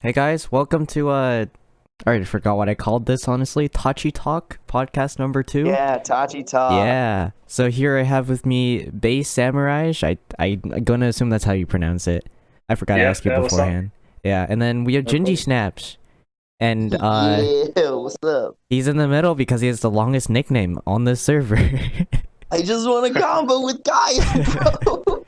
Hey guys, welcome to I already forgot what I called this, honestly. Tachi-Talk, podcast number 2. Yeah, Tachi-Talk. Yeah. So here I have with me Basedsamuraij. I'm gonna assume that's how you pronounce it. I forgot to Yeah, ask you yeah, what's up? beforehand. Yeah, and then we have No Gingey problem. Snaps. And Yeah, what's up? he's in the middle because he has the longest nickname on this server. I just want a combo with Gaia, bro.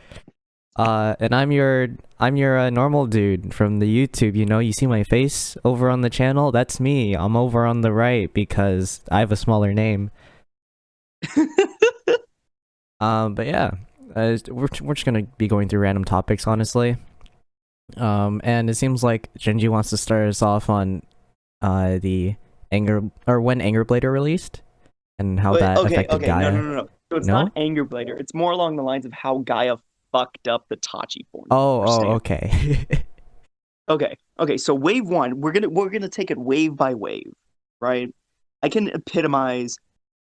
And I'm your normal dude from the YouTube, you see my face over on the channel? That's me. I'm over on the right because I have a smaller name. But yeah, we're just gonna be going through random topics, honestly. And it seems like Genji wants to start us off on the anger or when Anger Blader released and how Wait, that affected okay, no, Gaia. no, no, no. So it's not No? Anger Blader. It's more along the lines of how Gaia fucked up the Tachi formula Oh, for oh, Stand. okay. Okay. So wave one, we're gonna take it wave by wave, right? I can epitomize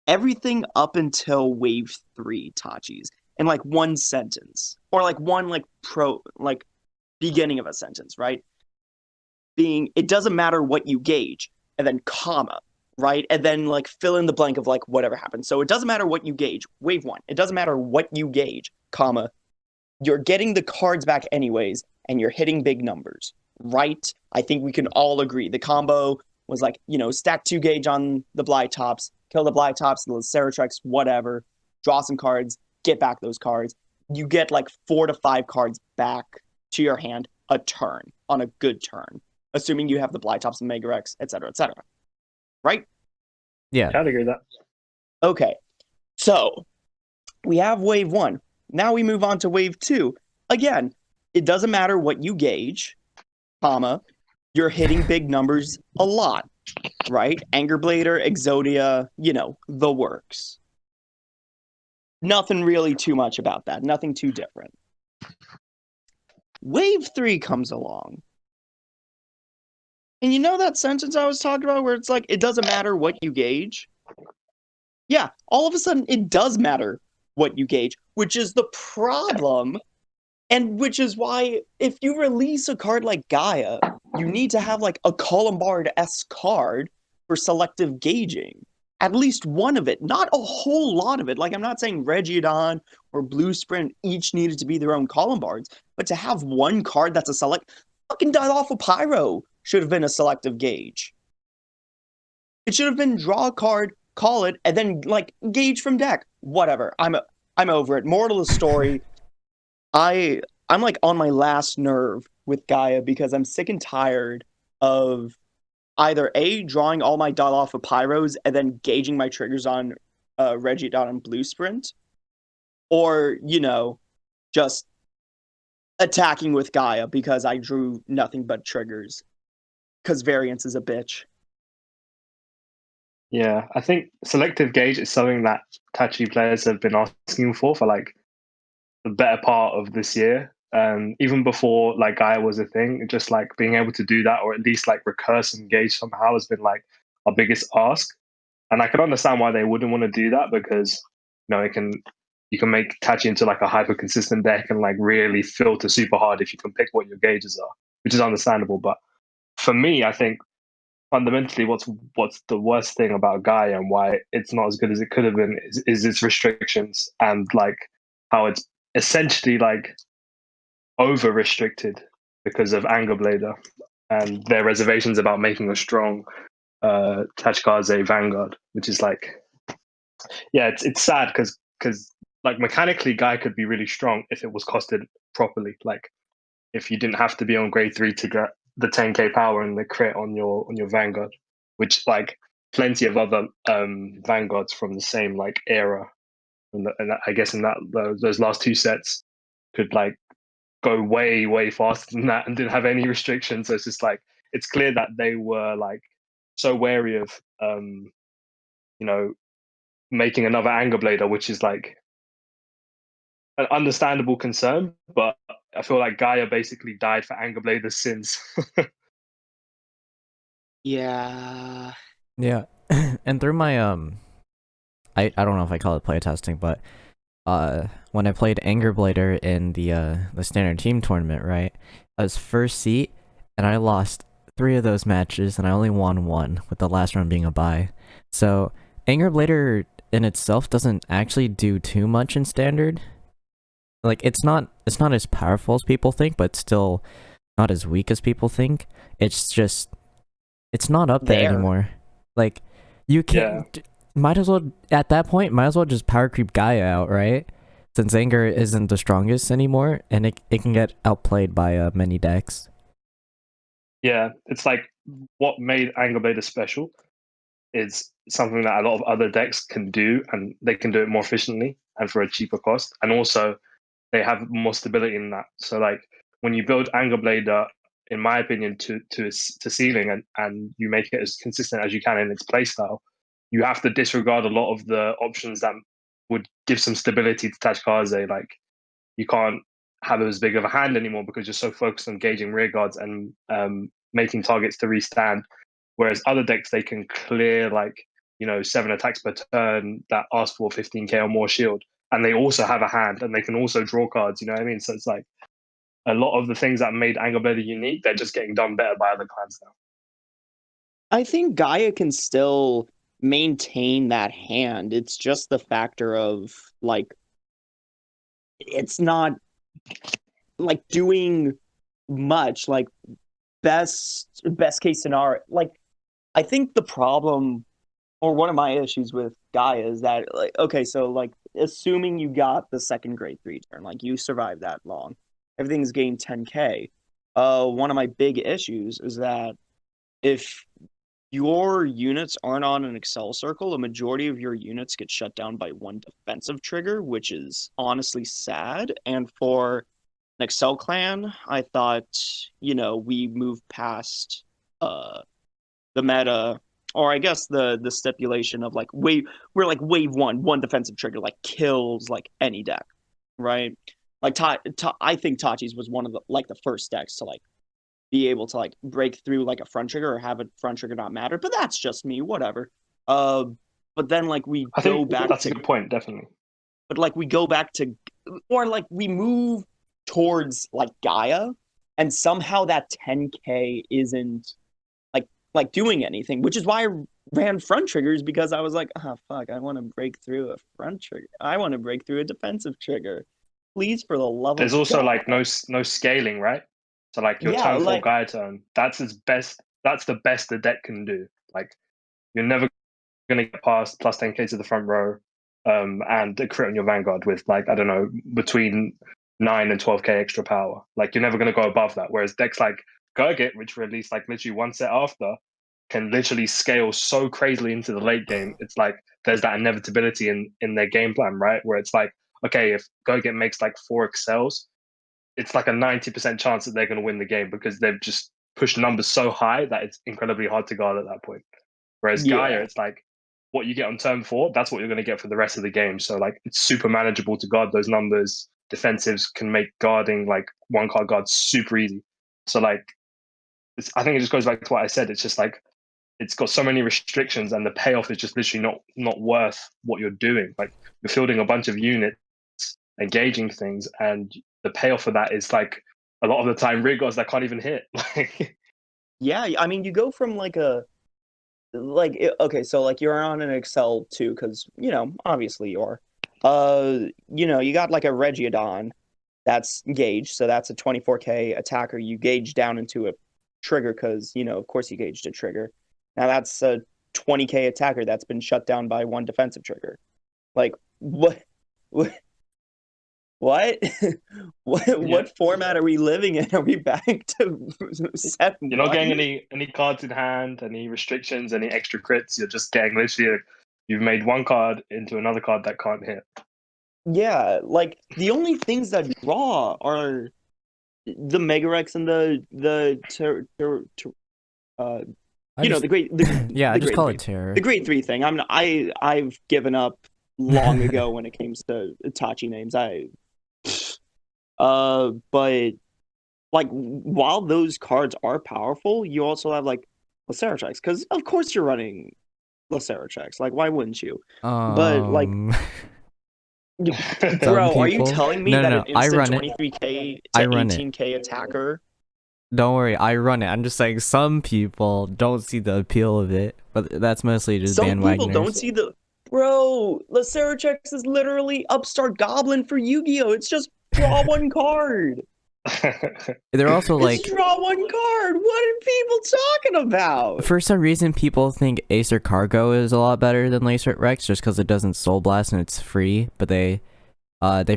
everything up until wave three Tachis in like one sentence, or like one like beginning of a sentence, right? Being it doesn't matter what you gauge, and then comma, right? And then like fill in the blank of like whatever happens. So it doesn't matter what you gauge. Wave one. It doesn't matter what you gauge, comma. You're getting the cards back anyways, and you're hitting big numbers, right? I think we can all agree. The combo was like, stack 2 gauge on the Blight Tops, kill the Blight Tops, the Ceratrex, whatever, draw some cards, get back those cards. You get like 4 to 5 cards back to your hand a turn on a good turn, assuming you have the Blight Tops and Mega Rex, etc., right? Yeah. I'd agree with that. Okay, so we have wave one. Now we move on to wave two. Again, it doesn't matter what you gauge, comma, you're hitting big numbers a lot, right? Anger Blader, Exodia, the works. Nothing really too much about that. Nothing too different. Wave three comes along. And you know that sentence I was talking about where it's like, it doesn't matter what you gauge? Yeah, all of a sudden it does matter what you gauge, which is the problem. And which is why if you release a card like Gaia, you need to have like a Columbard-esque card for selective gauging. At least one of it, not a whole lot of it. Like I'm not saying Regidon or Blue Sprint each needed to be their own Columbards, but to have one card that's a select fucking Dilawful Pyro should have been a selective gauge. It should have been draw a card, call it, and then like gauge from deck. Whatever. I'm over it. Moral of the story, I'm like on my last nerve with Gaia because I'm sick and tired of either A, drawing all my Dilawful Pyros and then gauging my triggers on Regidon and Blue Sprint, or, just attacking with Gaia because I drew nothing but triggers. Because variance is a bitch. Yeah, I think selective gauge is something that Tachi players have been asking for like the better part of this year. Even before like Gaia was a thing, just like being able to do that or at least like recurse and gauge somehow has been like our biggest ask. And I can understand why they wouldn't want to do that because you can make Tachi into like a hyper consistent deck and like really filter super hard if you can pick what your gauges are, which is understandable. But for me, I think fundamentally what's the worst thing about Gaia and why it's not as good as it could have been is its restrictions and like how it's essentially like over restricted because of Anger Blader and their reservations about making a strong Tachikaze Vanguard, which is like yeah, it's sad because like mechanically Gaia could be really strong if it was costed properly. Like if you didn't have to be on grade 3 to get the 10k power and the crit on your Vanguard, which like plenty of other Vanguards from the same like era, and I guess in that those last 2 sets could like go way faster than that and didn't have any restrictions. So it's just like it's clear that they were like so wary of you know making another Anger Blader, which is like an understandable concern, but I feel like Gaia basically died for Anger Blader's sins. Yeah. Yeah. And through my I don't know if I call it playtesting, but when I played Anger Blader in the standard team tournament, right? I was first seat and I lost 3 of those matches, and I only won 1, with the last round being a bye. So Anger Blader in itself doesn't actually do too much in standard. Like it's not as powerful as people think, but still not as weak as people think. It's just it's not up there anymore. Like you can't might as well at that point might as well just power creep Gaia out, right? Since Anger isn't the strongest anymore, and it can get outplayed by many decks. Yeah, it's like what made Anger Blader special is something that a lot of other decks can do, and they can do it more efficiently and for a cheaper cost. And also, they have more stability in that. So, like when you build Anger Blader, in my opinion, to ceiling, and you make it as consistent as you can in its playstyle, you have to disregard a lot of the options that would give some stability to Tachikaze. Like you can't have as big of a hand anymore because you're so focused on gauging rear guards and making targets to restand. Whereas other decks, they can clear like 7 attacks per turn that ask for 15k or more shield, and they also have a hand and they can also draw cards. You know what I mean? So it's like a lot of the things that made Anger Blader unique, they're just getting done better by other clans now. I think Gaia can still maintain that hand. It's just the factor of like it's not like doing much. Like best case scenario. Like I think the problem or one of my issues with Gaia is that like okay, so like assuming you got the second grade 3 turn, like you survived that long, everything's gained 10k. One of my big issues is that if your units aren't on an Excel circle, a majority of your units get shut down by one defensive trigger, which is honestly sad. And for an Excel clan, I thought, we moved past the meta, or I guess the stipulation of like we're like wave one defensive trigger like kills like any deck, right? Like I think Tachis was one of the first decks to like be able to like break through like a front trigger or have a front trigger not matter. But that's just me, whatever. But then like I think that's a good point, definitely. But like we go back to, or like we move towards like Gaia, and somehow that 10k isn't like doing anything, which is why I ran front triggers, because I was like, oh fuck, I want to break through a front trigger. I want to break through a defensive trigger. Please, for the love of God. There's also like no scaling, right? So like your turn 4 Gaia turn, that's the best the deck can do. Like you're never gonna get past plus 10k to the front row, and a crit on your Vanguard with like, I don't know, between 9 and 12k extra power. Like you're never gonna go above that. Whereas decks like Gurgit, which released like literally one set after, can literally scale so crazily into the late game. It's like there's that inevitability in their game plan, right? Where it's like, okay, if Gurgit makes like 4 excels, it's like a 90% chance that they're going to win the game because they've just pushed numbers so high that it's incredibly hard to guard at that point. Whereas Gaia, it's like what you get on turn 4, that's what you're going to get for the rest of the game. So like it's super manageable to guard those numbers. Defensives can make guarding like 1-card guards super easy. So like I think it just goes back to what I said. It's just like it's got so many restrictions, and the payoff is just literally not worth what you're doing. Like you're fielding a bunch of units, engaging things, and the payoff for that is like a lot of the time rear guards that can't even hit. Yeah, I mean, you go from okay, so like you're on an Excel too, because obviously you are. You got like a Regiodon that's gauge, so that's a 24k attacker. You gauge down into a trigger because of course you gauged a trigger. Now that's a 20k attacker that's been shut down by one defensive trigger. Like what? What? What format are we living in? Are we back to set? You're not getting any cards in hand, any restrictions, any extra crits. You're just getting literally you've made one card into another card that can't hit. Yeah, like the only things that draw are the Megarex and the great I just call it terror. The grade 3 thing. I've given up long ago when it comes to Tachi names. But like while those cards are powerful, you also have like Lacerachex, because of course you're running Lacerachex. Like why wouldn't you? But like bro, are you telling me that an instant 23k to 18k attacker Don't worry, I run it. I'm just saying some people don't see the appeal of it, but that's mostly just Some people bandwagoners. don't see the bro. Lacerachex is literally upstart goblin for Yu-Gi-Oh. It's just draw one card. They're also like, It's draw one card. What are people talking about? for some reason, people think Acer Cargo is a lot better than Lacer Rex just because it doesn't Soul Blast and it's free, but they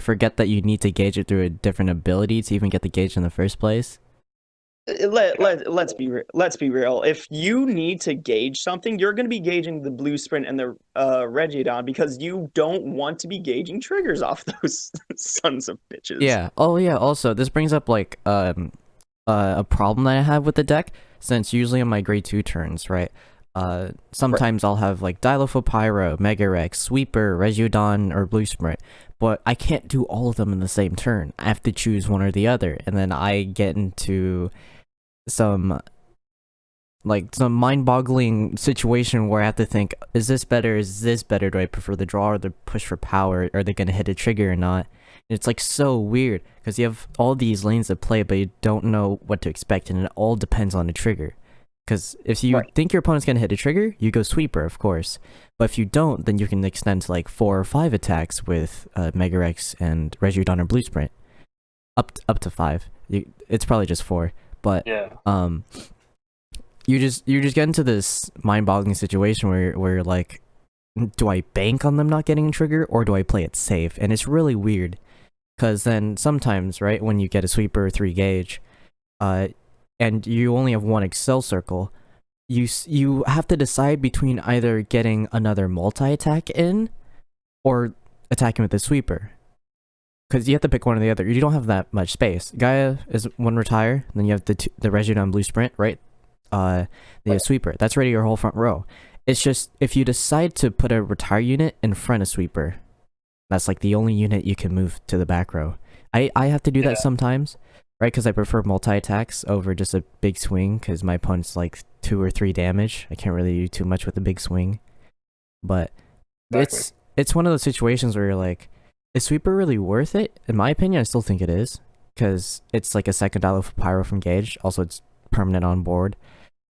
forget that you need to gauge it through a different ability to even get the gauge in the first place. Let's be real. If you need to gauge something, you're going to be gauging the Blue Sprint and the Regidon because you don't want to be gauging triggers off those sons of bitches. Yeah. Oh yeah. Also, this brings up like a problem that I have with the deck, since usually on my grade 2 turns, right? Sometimes I'll have like Dilophopyro, Mega Rex, Sweeper, Regidon, or Blue Sprint, but I can't do all of them in the same turn. I have to choose one or the other, and then I get into some mind-boggling situation where I have to think, is this better, is this better, do I prefer the draw or the push for power, are they gonna hit a trigger or not? And it's like so weird, because you have all these lanes to play, but you don't know what to expect, and it all depends on the trigger. Because if you think your opponent's gonna hit a trigger, you go Sweeper, of course. But if you don't, then you can extend to like 4 or 5 attacks with Mega Rex and Regidon or Blue Sprint. Up to 5. It's probably just 4. But yeah. you just get into this mind-boggling situation where you're like, do I bank on them not getting a trigger, or do I play it safe? And it's really weird, because then sometimes, right, when you get a Sweeper or 3 gauge, and you only have one Excel circle, you have to decide between either getting another multi-attack in, or attacking with a Sweeper. Because you have to pick one or the other. You don't have that much space. Gaia is one retire, then you have the Regidon Blue Sprint, right? The Sweeper. That's already your whole front row. It's just, if you decide to put a retire unit in front of Sweeper, that's like the only unit you can move to the back row. I have to do that sometimes, right? Because I prefer multi-attacks over just a big swing, because my opponent's like 2 or 3 damage. I can't really do too much with a big swing. But it's one of those situations where you're like, is Sweeper really worth it? In my opinion, I still think it is, because it's like a second dollar for Pyro from Gage. Also, it's permanent on board.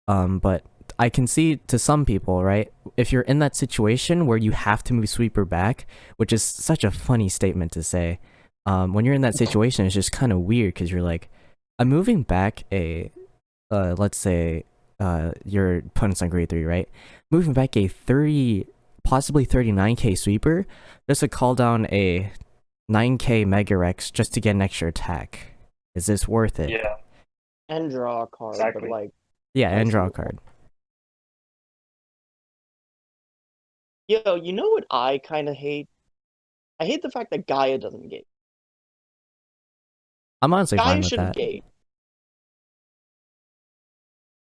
But I can see to some people, right, if you're in that situation where you have to move Sweeper back, which is such a funny statement to say, when you're in that situation, it's just kind of weird, because you're like, I'm moving back a, let's say, your opponent's on grade 3, right? Moving back a 30, possibly 39k Sweeper, just to call down a 9k Mega Rex just to get an extra attack. Is this worth it? Yeah. And draw a card, Exactly. but like... Yeah, and draw a card. Yo, you know what I kind of hate? I hate the fact that Gaia doesn't gate. I'm honestly Gaia fine with should that. gate.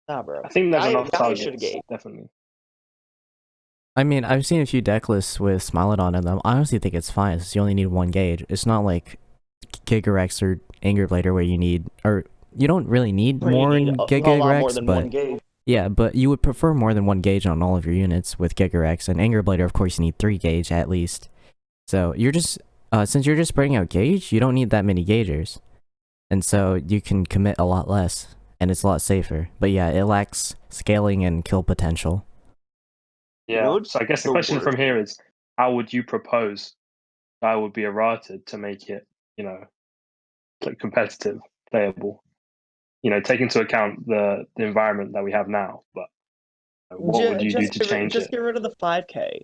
Nah, bro. I think there's enough Gaia should targets, gate. definitely. I mean, I've seen a few deck lists with Smilodon in them. I honestly think it's fine, since you only need 1 gauge. It's not like Gigarex or Angerblader where you need, or you don't really need more in A lot more Gigarex, than but 1 gauge. yeah, but you would prefer more than 1 gauge on all of your units with Gigarex, and Angerblader, of course, you need 3 gauge at least. So you're just, since you're just spreading out gauge, you don't need that many gaugers, and so you can commit a lot less, and it's a lot safer. But yeah, it lacks scaling and kill potential. Yeah. Would So I guess the the question word- from here is, how would you propose I would be errata to make it, like competitive, playable? Take into account the environment that we have now. But what would you do to change just it? get rid of the 5k.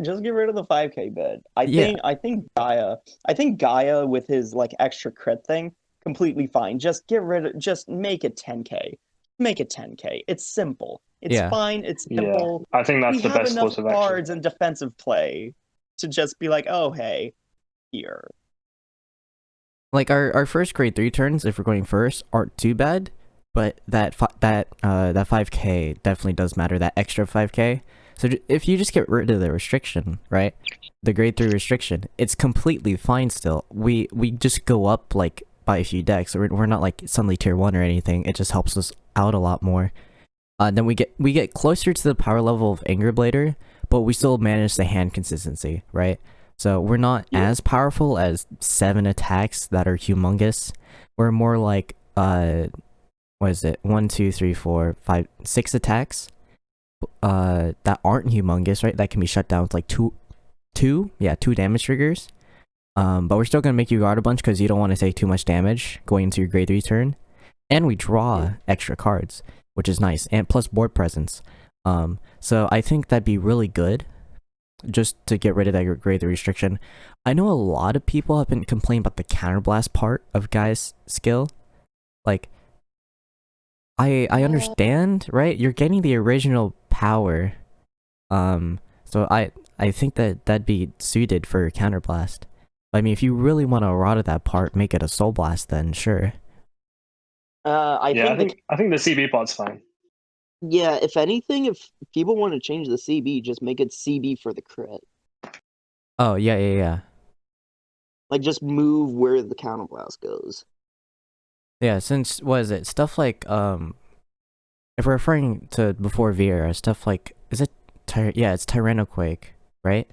Just get rid of the 5k bid. I think Gaia with his like extra crit thing, completely fine. Just make it 10k. Make it 10k. It's simple. It's fine. It's simple. I think that's We the have best enough course of action. cards and defensive play to just be like, oh hey, here. Like our first grade 3 turns, if we're going first, aren't too bad, but that 5k definitely does matter. That extra 5k. So if you just get rid of the restriction, right, the grade 3 restriction, it's completely fine still. We just go up like by a few decks. We're not like suddenly tier 1 or anything. It just helps us out a lot more. Then we get closer to the power level of Angerblader, but we still manage the hand consistency, right? So we're not as powerful as 7 attacks that are humongous. We're more like what is it? 1, 2, 3, 4, 5, 6 attacks. That aren't humongous, right? That can be shut down with like two damage triggers. But we're still gonna make you guard a bunch because you don't want to take too much damage going into your grade 3 turn. And we draw extra cards, which is nice, and plus board presence. So I think that'd be really good, just to get rid of that grade 3 restriction. I know a lot of people have been complaining about the counterblast part of Gaia's skill. Like, I understand, right? You're getting the original power. So I think that'd be suited for counterblast. But I mean, if you really want to errata that part, make it a soul blast, then sure. I think the CB part's fine. yeah, if anything, if people want to change the CB, just make it CB for the crit. Oh yeah. Like, just move where the counterblast goes. Yeah, since what is it? Stuff like if we're referring to before V era, stuff like is it it's Tyrannoquake, right?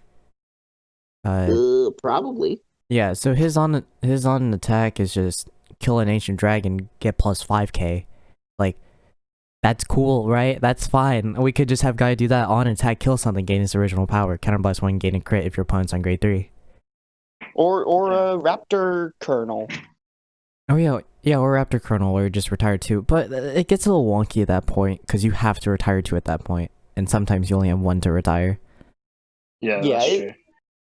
Probably. Yeah, so his on attack is just kill an ancient dragon, get plus 5k. Like, that's cool, right? That's fine. We could just have Gaia do that on attack, kill something, gain its original power, counterblast 1, gain a crit if your opponent's on grade 3. Or a Raptor Kernel. Oh yeah, or Raptor Kernel, or just retire 2. But it gets a little wonky at that point, because you have to retire 2 at that point, and sometimes you only have 1 to retire. Yeah, that's true.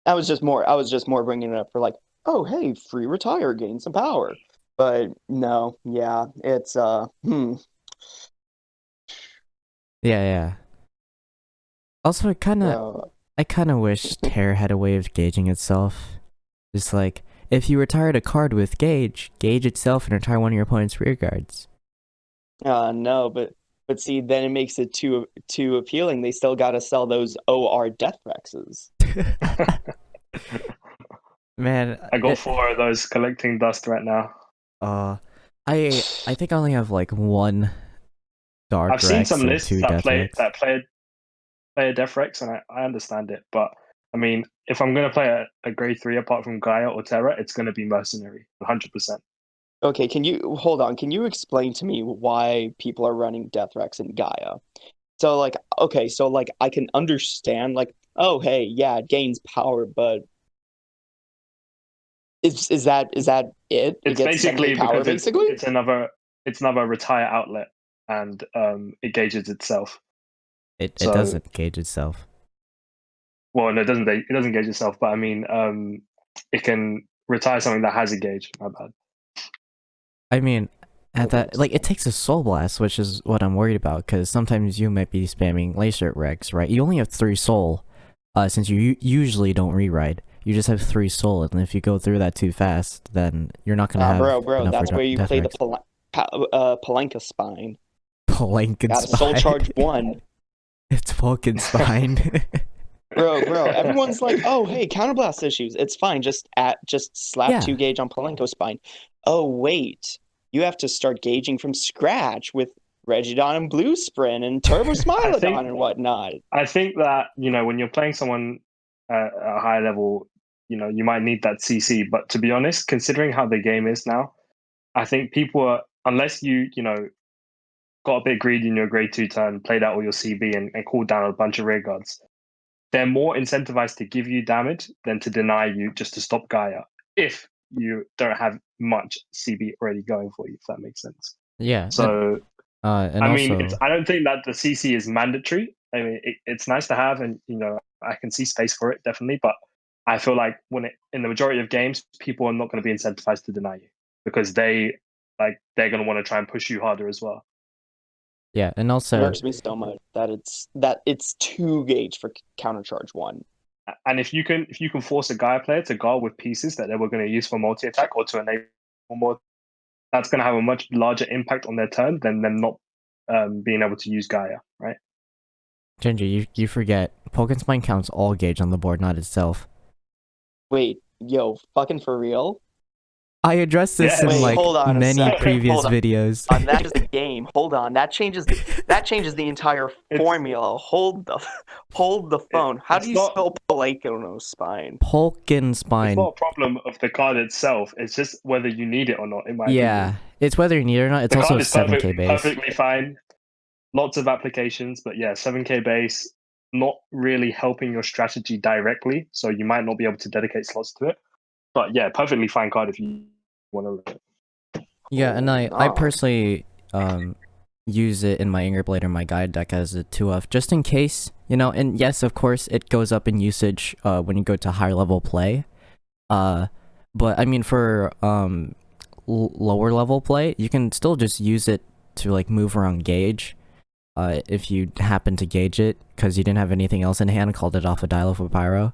I was just more bringing it up for like, oh hey, free retire, gain some power. But no, yeah, it's Yeah. Also, I kind of wish Terra had a way of gauging itself. Just like, if you retired a card with gauge itself and retire one of your opponent's rear guards. No, but see, then it makes it too appealing. They still got to sell those OR Death Rexes. Man, I got 4 of those collecting dust right now. I think I only have like 1 Dark I've seen some Rex lists that play Rex. a Death Rex, and I understand it. But I mean, if I'm gonna play a grade 3 apart from Gaia or Terra, it's gonna be Mercenary, 100%. Okay, can you explain to me why people are running Death Rex in Gaia? So like, okay, so like I can understand like, oh hey, yeah, it gains power, but is that it? It's basically power, because it's another retire outlet, and it gauges itself. It doesn't gauge itself. Well, no, it doesn't gauge itself, but I mean, it can retire something that has a gauge. My bad. I mean, at that, like, it takes a soul blast, which is what I'm worried about, because sometimes you might be spamming Laser Rex, right? You only have 3 soul, since you usually don't rewrite. You just have 3 soul, and if you go through that too fast, then you're not gonna have bro, enough that's where you play Rex. the Palanca Spine. Palanca Got a soul charge 1. It's Vulcan Spine. Bro, everyone's like, oh hey, counterblast issues. It's fine, just slap 2 gauge on Palanco Spine. Oh wait, you have to start gauging from scratch with Regidon and Blue Sprint and Turbo Smilodon and whatnot. I think that, when you're playing someone at a high level, you might need that CC. But to be honest, considering how the game is now, I think people are, unless you got a bit greedy in your grade 2 turn, played out all your CB and called down a bunch of rear guards, they're more incentivized to give you damage than to deny you just to stop Gaia, if you don't have much CB already going for you, if that makes sense. Yeah. So, and I also, mean, I don't think that the CC is mandatory. I mean, it's nice to have, and I can see space for it, definitely. But I feel like in the majority of games, people are not going to be incentivized to deny you, because they're going to want to try and push you harder as well. Yeah, and also it hurts me so much that it's 2 gauge for counter charge 1. And if you can force a Gaia player to guard with pieces that they were going to use for multi attack or to enable more, that's going to have a much larger impact on their turn than them not being able to use Gaia, right? Gingey, you forget Vulcan Spine counts all gauge on the board, not itself. Wait, yo, fucking for real? I addressed this in many previous videos. That is the game. Hold on, that changes the entire formula. Hold the phone. How do you spell Spine. Polken It's Spine. not a problem of the card itself. It's just whether you need it or not. In my Yeah, opinion, it's whether you need it or not. It's the also card is 7k base. perfectly fine. Lots of applications, but yeah, 7k base, not really helping your strategy directly. So you might not be able to dedicate slots to it. But yeah, perfectly fine card if you want to learn it. Yeah, and I Nah. personally use it in my Ingerblade or my Gaia deck as a 2F just in case, you know. And yes, of course, it goes up in usage when you go to higher level play. But I mean for lower level play, you can still just use it to like move around gauge. If you happen to gauge it because you didn't have anything else in hand, called it off a dial of a pyro,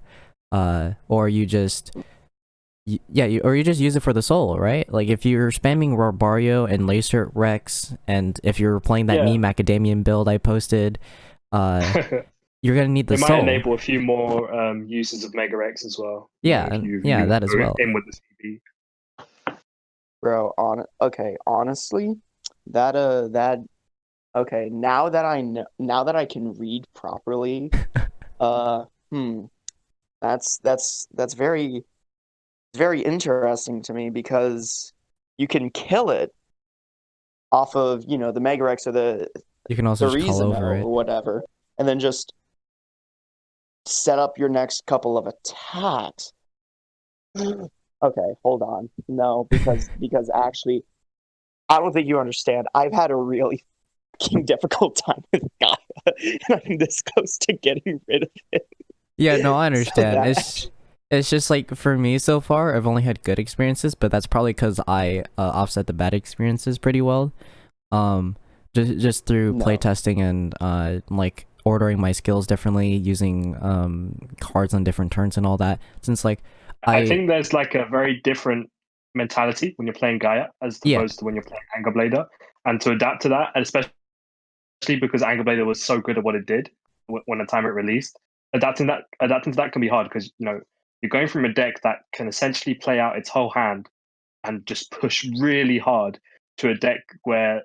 or you just or you just use it for the soul, right? Like if you're spamming Barbario and Laser Rex, and if you're playing that meme Macadamian build I posted, you're gonna need the it might soul. enable a few more uses of Mega Rex as well. Yeah, that as well. In with the CB. Bro, honestly, okay, now that I can read properly, that's very interesting to me because you can kill it off of, the Mega Rex or the You can also just call over or it. whatever, and then just set up your next couple of attacks. Okay, hold on. No, because actually, I don't think you understand. I've had a really fucking difficult time with Gaia, and I'm this close to getting rid of it. Yeah, no, I understand. So It's just like for me so far, I've only had good experiences, but that's probably because I offset the bad experiences pretty well. Just through playtesting and like ordering my skills differently, using cards on different turns and all that. Since like I think there's like a very different mentality when you're playing Gaia as opposed to when you're playing Angerblader, and to adapt to that, and especially because Angerblader was so good at what it did when the time it released, adapting to that can be hard because you're going from a deck that can essentially play out its whole hand and just push really hard to a deck where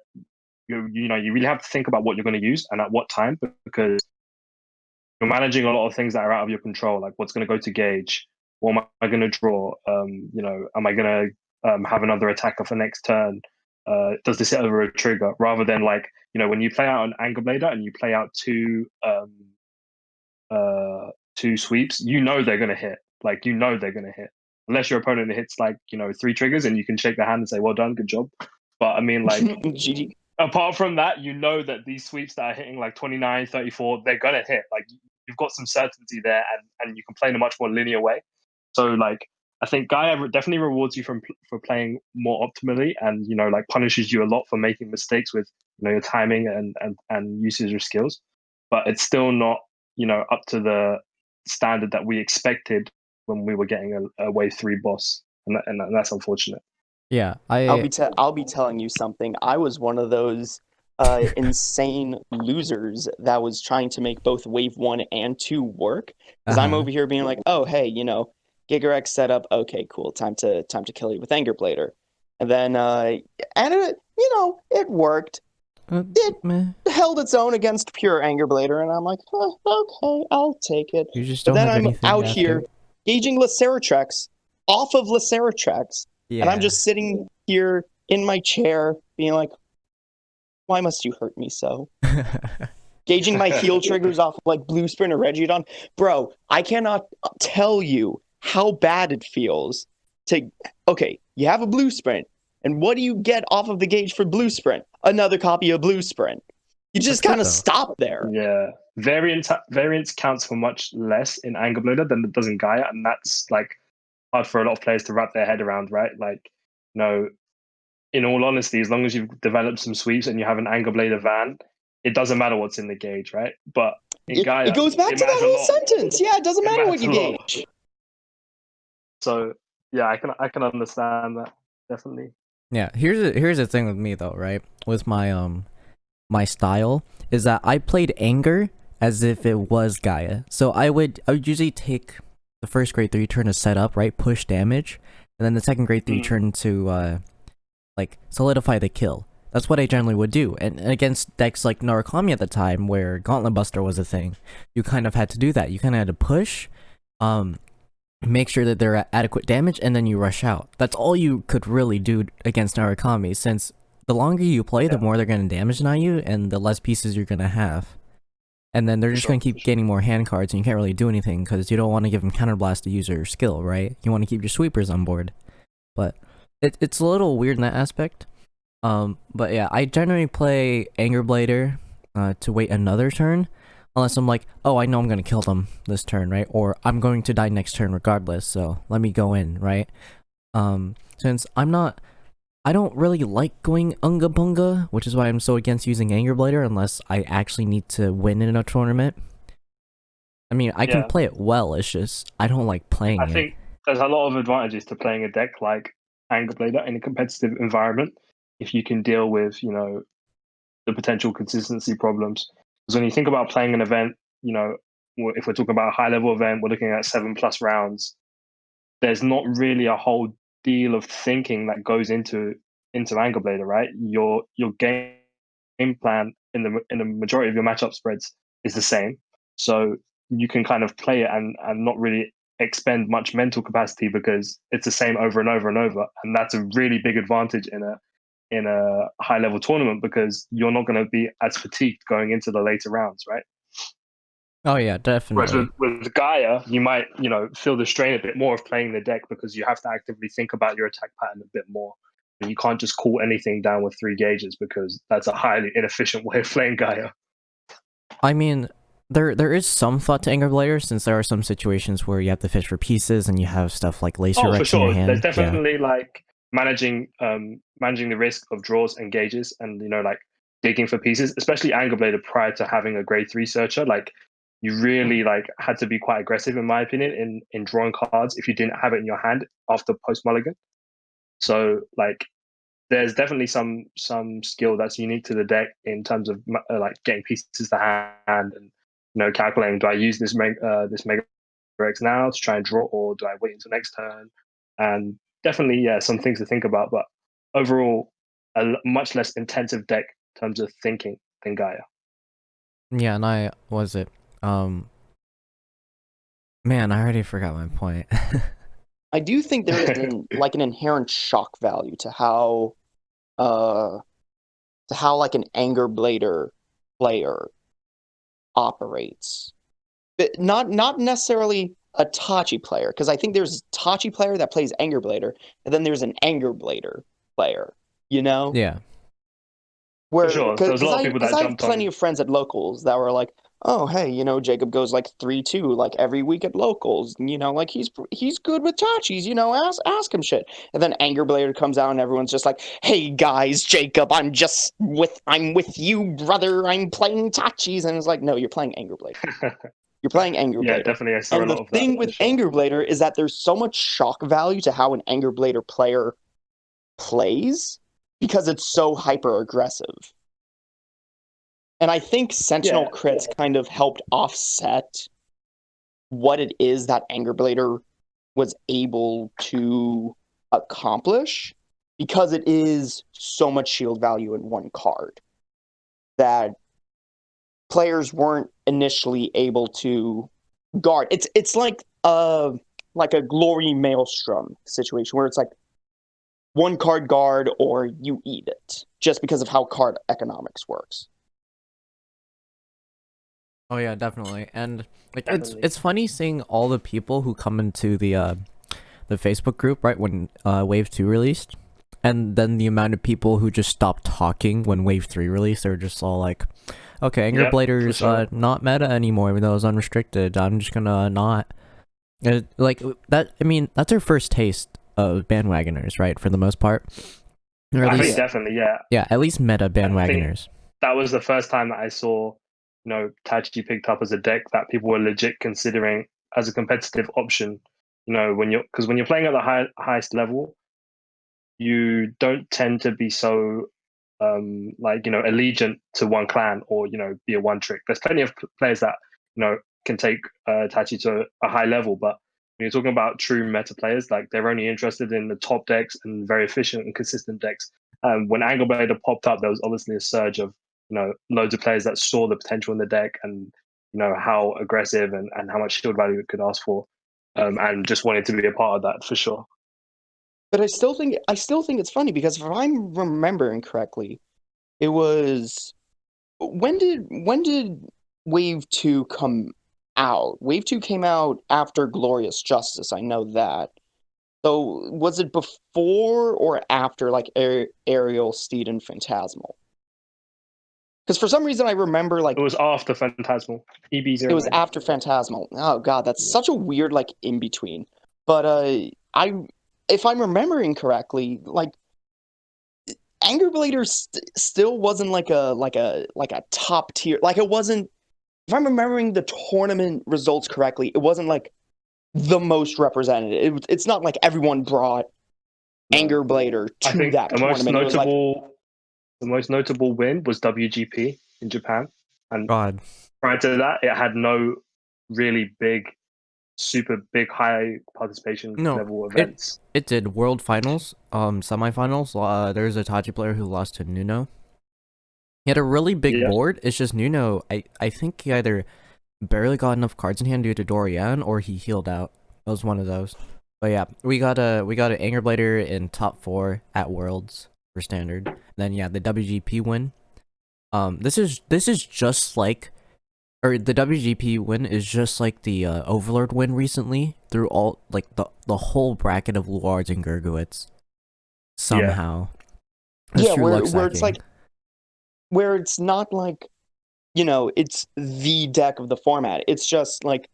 you really have to think about what you're going to use and at what time, because you're managing a lot of things that are out of your control, like what's going to go to gauge, what am I going to draw, am I going to have another attack off the next turn, does this hit over a trigger, rather than like when you play out an Angerblader and you play out two sweeps, they're going to hit. Like they're going to hit, unless your opponent hits like 3 triggers and you can shake their hand and say well done, good job. But I mean, like GG. Apart from that, that these sweeps that are hitting like 29, 34, they're gonna hit. Like you've got some certainty there, and you can play in a much more linear way. So like I think Gaia definitely rewards you for playing more optimally, and like punishes you a lot for making mistakes with your timing and usage of skills. But it's still not up to the standard that we expected when we were getting a wave 3 boss, and that's unfortunate. Yeah, I'll be telling you something. I was one of those insane losers that was trying to make both wave 1 and 2 work. Because I'm over here being like, oh hey, Gigarex setup, okay, cool, time to kill you with Angerblader. And then it worked. It held its own against pure Angerblader, and I'm like, okay, I'll take it. You just but don't then have I'm anything out after. here gauging Lacerotrex off of Lacerotrex. Yeah. And I'm just sitting here in my chair being like, why must you hurt me so? Gauging my heal triggers off of like Blue Sprint or Regidon. Bro, I cannot tell you how bad it feels to... Okay, you have a Blue Sprint, and what do you get off of the gauge for Blue Sprint? Another copy of Blue Sprint. You just kind of stop there. Yeah. Variance counts for much less in Angerblader than it does in Gaia, and that's like hard for a lot of players to wrap their head around, right? Like, in all honesty, as long as you've developed some sweeps and you have an Angerblader van, it doesn't matter what's in the gauge, right? But in Gaia, it goes back to that whole sentence. Yeah, it doesn't matter what you gauge. So yeah, I can understand that, definitely. Yeah, here's the thing with me though, right? With my my style is that I played Anger as if it was Gaia. So I would usually take the first grade 3 turn to set up, right? Push damage, and then the second grade 3 turn to like solidify the kill. That's what I generally would do. And against decks like Narukami at the time, where Gauntlet Buster was a thing, you kind of had to do that. You kind of had to push, make sure that they're at adequate damage, and then you rush out. That's all you could really do against Narukami, since the longer you play, the more they're going to damage on you, and the less pieces you're going to have. And then they're just going to keep getting more hand cards, and you can't really do anything, because you don't want to give them Counterblast to use your skill, right? You want to keep your sweepers on board. But it's a little weird in that aspect. But yeah, I generally play Anger Blader to wait another turn, unless I'm like, oh, I know I'm gonna kill them this turn, right? Or I'm going to die next turn regardless, so let me go in, right? Since I don't really like going Unga Bunga, which is why I'm so against using Anger Blader unless I actually need to win in a tournament. I mean, I can play it well, it's just, I don't like playing it. I think there's a lot of advantages to playing a deck like Anger Blader in a competitive environment if you can deal with, the potential consistency problems. Because when you think about playing an event, if we're talking about a high level event, we're looking at 7+ rounds. There's not really a whole deal of thinking that goes into Anger Blader, right? Your game plan in the majority of your matchup spreads is the same, so you can kind of play it and not really expend much mental capacity because it's the same over and over and over, and that's a really big advantage in a high level tournament because you're not going to be as fatigued going into the later rounds, right? Oh yeah, definitely. Whereas with Gaia, you might, feel the strain a bit more of playing the deck because you have to actively think about your attack pattern a bit more. And you can't just call anything down with 3 gauges because that's a highly inefficient way of playing Gaia. I mean, there is some thought to Anger Blader, since there are some situations where you have to fish for pieces and you have stuff like Laser Rex in your hand. There's definitely like managing the risk of draws and gauges and like digging for pieces, especially Anger Blader prior to having a grade 3 searcher. Like you really had to be quite aggressive, in my opinion, in drawing cards if you didn't have it in your hand after post mulligan. So like there's definitely some skill that's unique to the deck in terms of getting pieces to hand and calculating, do I use this Mega Rex now to try and draw, or do I wait until next turn? And definitely, some things to think about. But overall, a much less intensive deck in terms of thinking than Gaia. Yeah, and I was it. Man, I already forgot my point. I do think there is an inherent shock value to how like an Anger Blader player operates. But not necessarily a Tachi player, because I think there's a Tachi player that plays Anger Blader, and then there's an Anger Blader player, Yeah. Where, for sure. There's a lot of people that I have jumped plenty on. of friends at locals that were like, oh, hey, Jacob goes like 3-2 like every week at locals. Like he's good with Tachis, ask him shit. And then Anger Blader comes out and everyone's just like, hey guys, Jacob, I'm with you, brother. I'm playing Tachis. And it's like, no, you're playing Anger Blader. You're playing Anger Blader. Yeah, definitely. I saw and a lot the of that. thing with Anger Blader is that there's so much shock value to how an Anger Blader player plays because it's so hyper aggressive. And I think Sentinel crits kind of helped offset what it is that Anger Blader was able to accomplish, because it is so much shield value in one card that players weren't initially able to guard. It's like a Glory Maelstrom situation where it's like one card guard or you eat it, just because of how card economics works. Oh yeah, definitely. And like it's funny seeing all the people who come into the Facebook group right when Wave 2 released, and then the amount of people who just stopped talking when Wave 3 released. They're just all like, okay, Anger Blader's not meta anymore, even though it's unrestricted. I'm just gonna not like that. I mean, that's our first taste of bandwagoners, right? For the most part. Or at least, definitely, yeah. Yeah, at least meta bandwagoners. That was the first time that I saw, Tachi picked up as a deck that people were legit considering as a competitive option. When you're playing at the highest level, you don't tend to be so allegiant to one clan or be a one trick. There's plenty of players that can take Tachi to a high level, but when you're talking about true meta players, like they're only interested in the top decks and very efficient and consistent decks. When Anger Blader popped up, there was obviously a surge of loads of players that saw the potential in the deck and how aggressive and how much shield value it could ask for. and just wanted to be a part of that for sure. But I still think it's funny because if I'm remembering correctly, it was when did Wave 2 come out? Wave 2 came out after Glorious Justice, I know that. So was it before or after like Aerial, Steed, and Phantasmal? Because for some reason I remember like It was after Phantasmal, EB09. it was after Phantasmal. Oh god, that's such a weird like in between. But if I'm remembering correctly, like Angerblader still wasn't like a top tier. Like it wasn't. If I'm remembering the tournament results correctly, it wasn't like the most represented. It's not like everyone brought Angerblader I to think that the most tournament. It was like, notable win was WGP in Japan, and God. prior to that, it had no really super big, high participation No, level events. it did World Finals, semifinals. There's a Tachi player who lost to Nuno. He had a really big Yeah, board. It's just Nuno. I think he either barely got enough cards in hand due to Dorian, or he healed out. It was one of those. But yeah, we got an Angerblader in top 4 at Worlds for standard. And then yeah, the WGP win. This is just like, or the WGP win is just like the Overlord win recently through all like the whole bracket of Luards and Gurguits. Somehow, it's yeah, true luck where it's stacking. like where it's not like it's the deck of the format. It's just like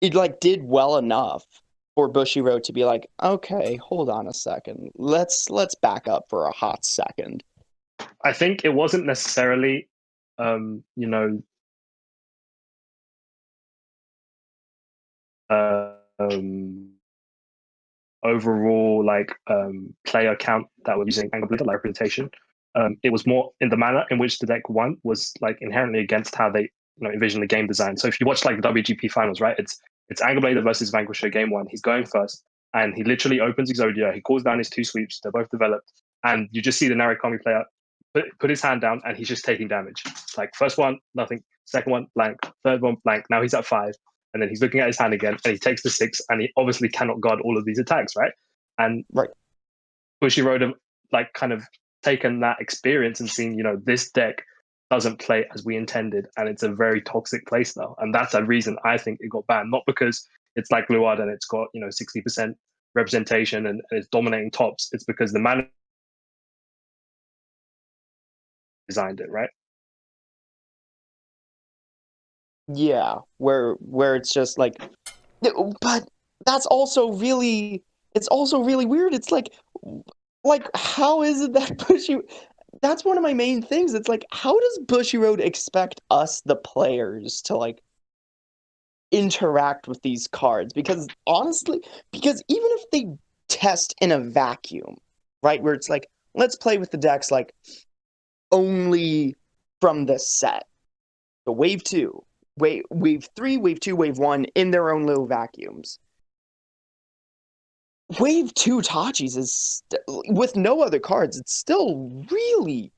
it like did well enough for Bushiroad to be like, okay, hold on a second, let's back up for a hot second. I think it wasn't necessarily, you know, um, overall like player count that were using Angerblader like representation. It was more in the manner in which the deck won was like inherently against how they envision the game design. So if you watch like the WGP finals, right, it's Angerblader versus Vanquisher game 1. He's going first, and he literally opens Exodia. He calls down his 2 sweeps. They're both developed, and you just see the Narikomi player put his hand down, and he's just taking damage. Like first one, nothing. Second one, blank. Third one, blank. Now he's at 5. And then he's looking at his hand again, and he takes the 6, and he obviously cannot guard all of these attacks, right? And Right. Bushiroad have like kind of taken that experience and seen, this deck doesn't play as we intended, and it's a very toxic playstyle. And that's a reason I think it got banned, not because it's like Luard and it's got 60% representation and it's dominating tops. It's because the man designed it, right? Yeah, where it's just like, but that's also really, it's also really weird. It's like how is it that Bushy? That's one of my main things. It's like, how does Bushiroad expect us, the players, to like interact with these cards? Because honestly, because even if they test in a vacuum, right, where it's like, let's play with the decks like only from this set, the wave 2. Wave 3, wave 2, wave 1 in their own little vacuums. Wave 2 Tachis is, with no other cards, it's still really,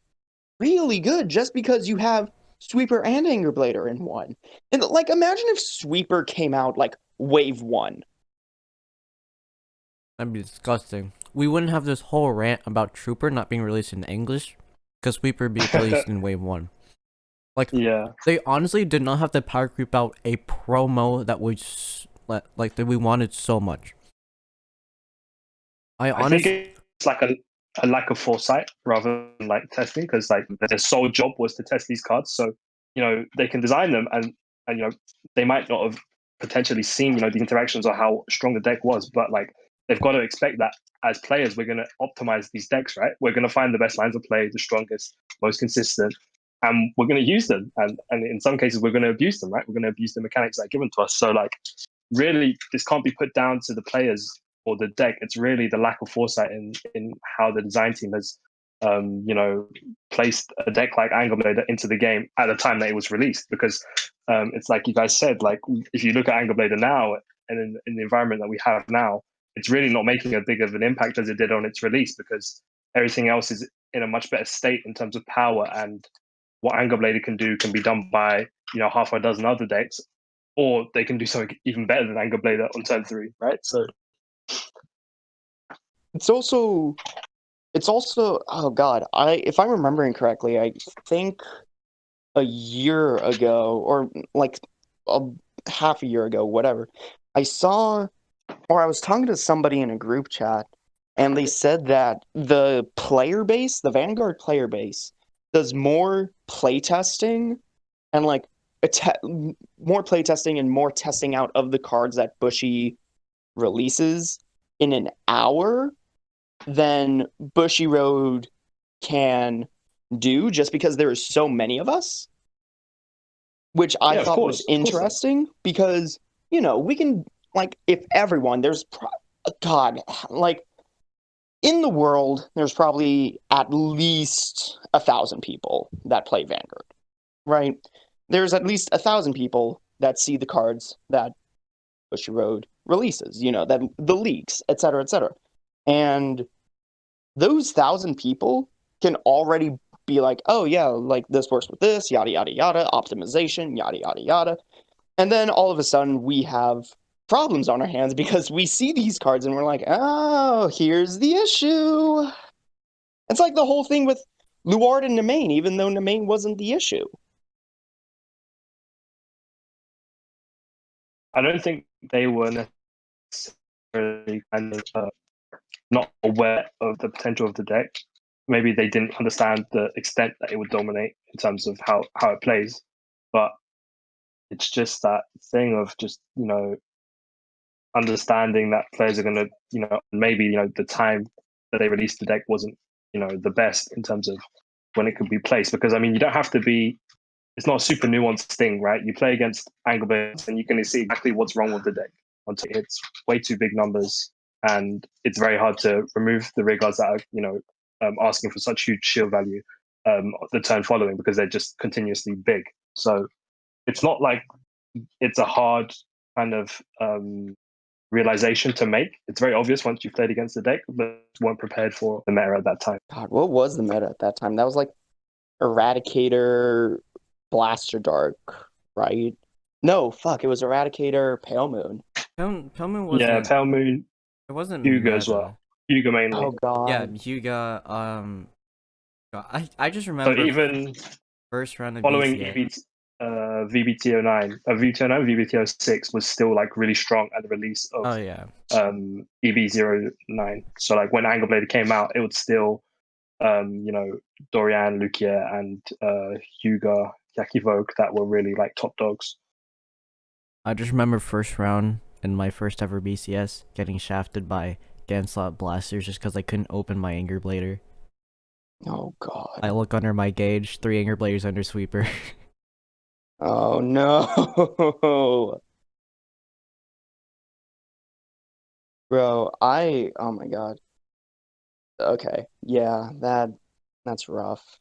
really good just because you have Sweeper and Angerblader in one. And like, imagine if Sweeper came out like wave 1. That'd be disgusting. We wouldn't have this whole rant about Trooper not being released in English, because Sweeper be released in Wave 1. Like, Yeah. they honestly did not have to power creep out a promo that was that we wanted so much. I think it's like a lack of foresight rather than like testing, because like their sole job was to test these cards. So they can design them, and they might not have potentially seen the interactions or how strong the deck was, but like they've got to expect that as players we're going to optimize these decks, right? We're going to find the best lines of play, the strongest, most consistent, and we're going to use them, and in some cases we're going to abuse them, right? We're going to abuse the mechanics that are given to us. So like really this can't be put down to the players or the deck. It's really the lack of foresight in how the design team has placed a deck like Angerblader into the game at the time that it was released. Because it's like you guys said, like if you look at Angerblader now and in the environment that we have now, it's really not making a big of an impact as it did on its release, because everything else is in a much better state in terms of power, and what Angerblader can do can be done by half a dozen other decks or they can do something even better than Angerblader on turn 3, right? So It's also oh god, if I'm remembering correctly, I think a year ago or like a half a year ago, whatever, I saw or I was talking to somebody in a group chat and they said that the player base, the Vanguard player base, does more playtesting and like more playtesting and more testing out of the cards that Bushy releases in an hour than Bushiroad can do, just because there are so many of us, which I yeah, of thought was course, interesting because, we can, like, if everyone, God, like, in the world, there's probably at least 1,000 people that play Vanguard, right? There's at least 1,000 people that see the cards that Bushiroad releases, that the leaks, et cetera, et cetera. And those 1,000 people can already be like, oh yeah, like this works with this, yada yada yada, optimization, yada yada yada. And then all of a sudden we have problems on our hands because we see these cards and we're like, oh, here's the issue. It's like the whole thing with Luard and Nemain, even though Nemain wasn't the issue. I don't think they were necessarily kind of not aware of the potential of the deck. Maybe they didn't understand the extent that it would dominate in terms of how it plays. But it's just that thing of just, understanding that players are going to, maybe, the time that they released the deck wasn't, the best in terms of when it could be placed. Because, I mean, you don't have to be, it's not a super nuanced thing, right? You play against Angerblader and you can see exactly what's wrong with the deck. It's way too big numbers, and it's very hard to remove the regards that are, asking for such huge shield value the turn following, because they're just continuously big. So it's not like it's a hard kind of realization to make. It's very obvious once you've played against the deck, but weren't prepared for the meta at that time. God, what was the meta at that time? That was like Eradicator, Blaster Dark, right? No, fuck, it was Eradicator, Pale Moon. Pale Moon Yeah, wasn't. Pale Moon, It wasn't Hyuga as well. meta. Hyuga mainly. Oh Yeah, god. Hyuga. I just So remember even first round of following BCS. VBTO9, VBTO9, VBTO6 was still like really strong at the release of Oh yeah. EB09. So like when Angerblader came out, it was still Dorian, Lukia, and Hyuga, Yakivoke that were really like top dogs. I just remember first round in my first ever BCS getting shafted by Ganslot Blasters just because I couldn't open my Anger Blader. Oh god. I look under my gauge, 3 Anger Bladers under Sweeper. Oh no. Bro, oh my god. Okay. Yeah, that's rough.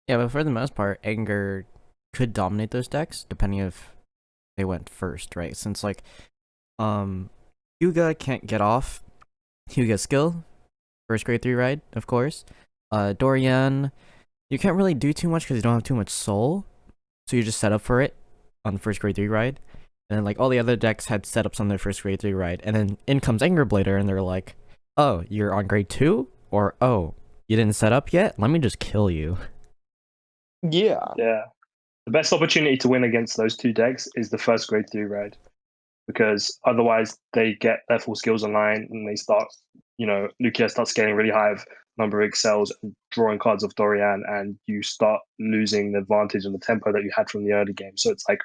Yeah, but for the most part, Anger could dominate those decks depending if they went first, right? Since like Hyuga can't get off Hyuga skill, first grade 3 ride, of course. Dorian, you can't really do too much because you don't have too much soul, so you just set up for it on the first grade 3 ride. And then like all the other decks had setups on their first grade 3 ride, and then in comes Anger Blader and they're like, oh, you're on grade 2? Or oh, you didn't set up yet? Let me just kill you. Yeah. Yeah. The best opportunity to win against those two decks is the first grade 3 ride, because otherwise they get their full skills online and they start, Lukia starts getting really high of number of excels and drawing cards of Dorian, and you start losing the advantage and the tempo that you had from the early game. So it's like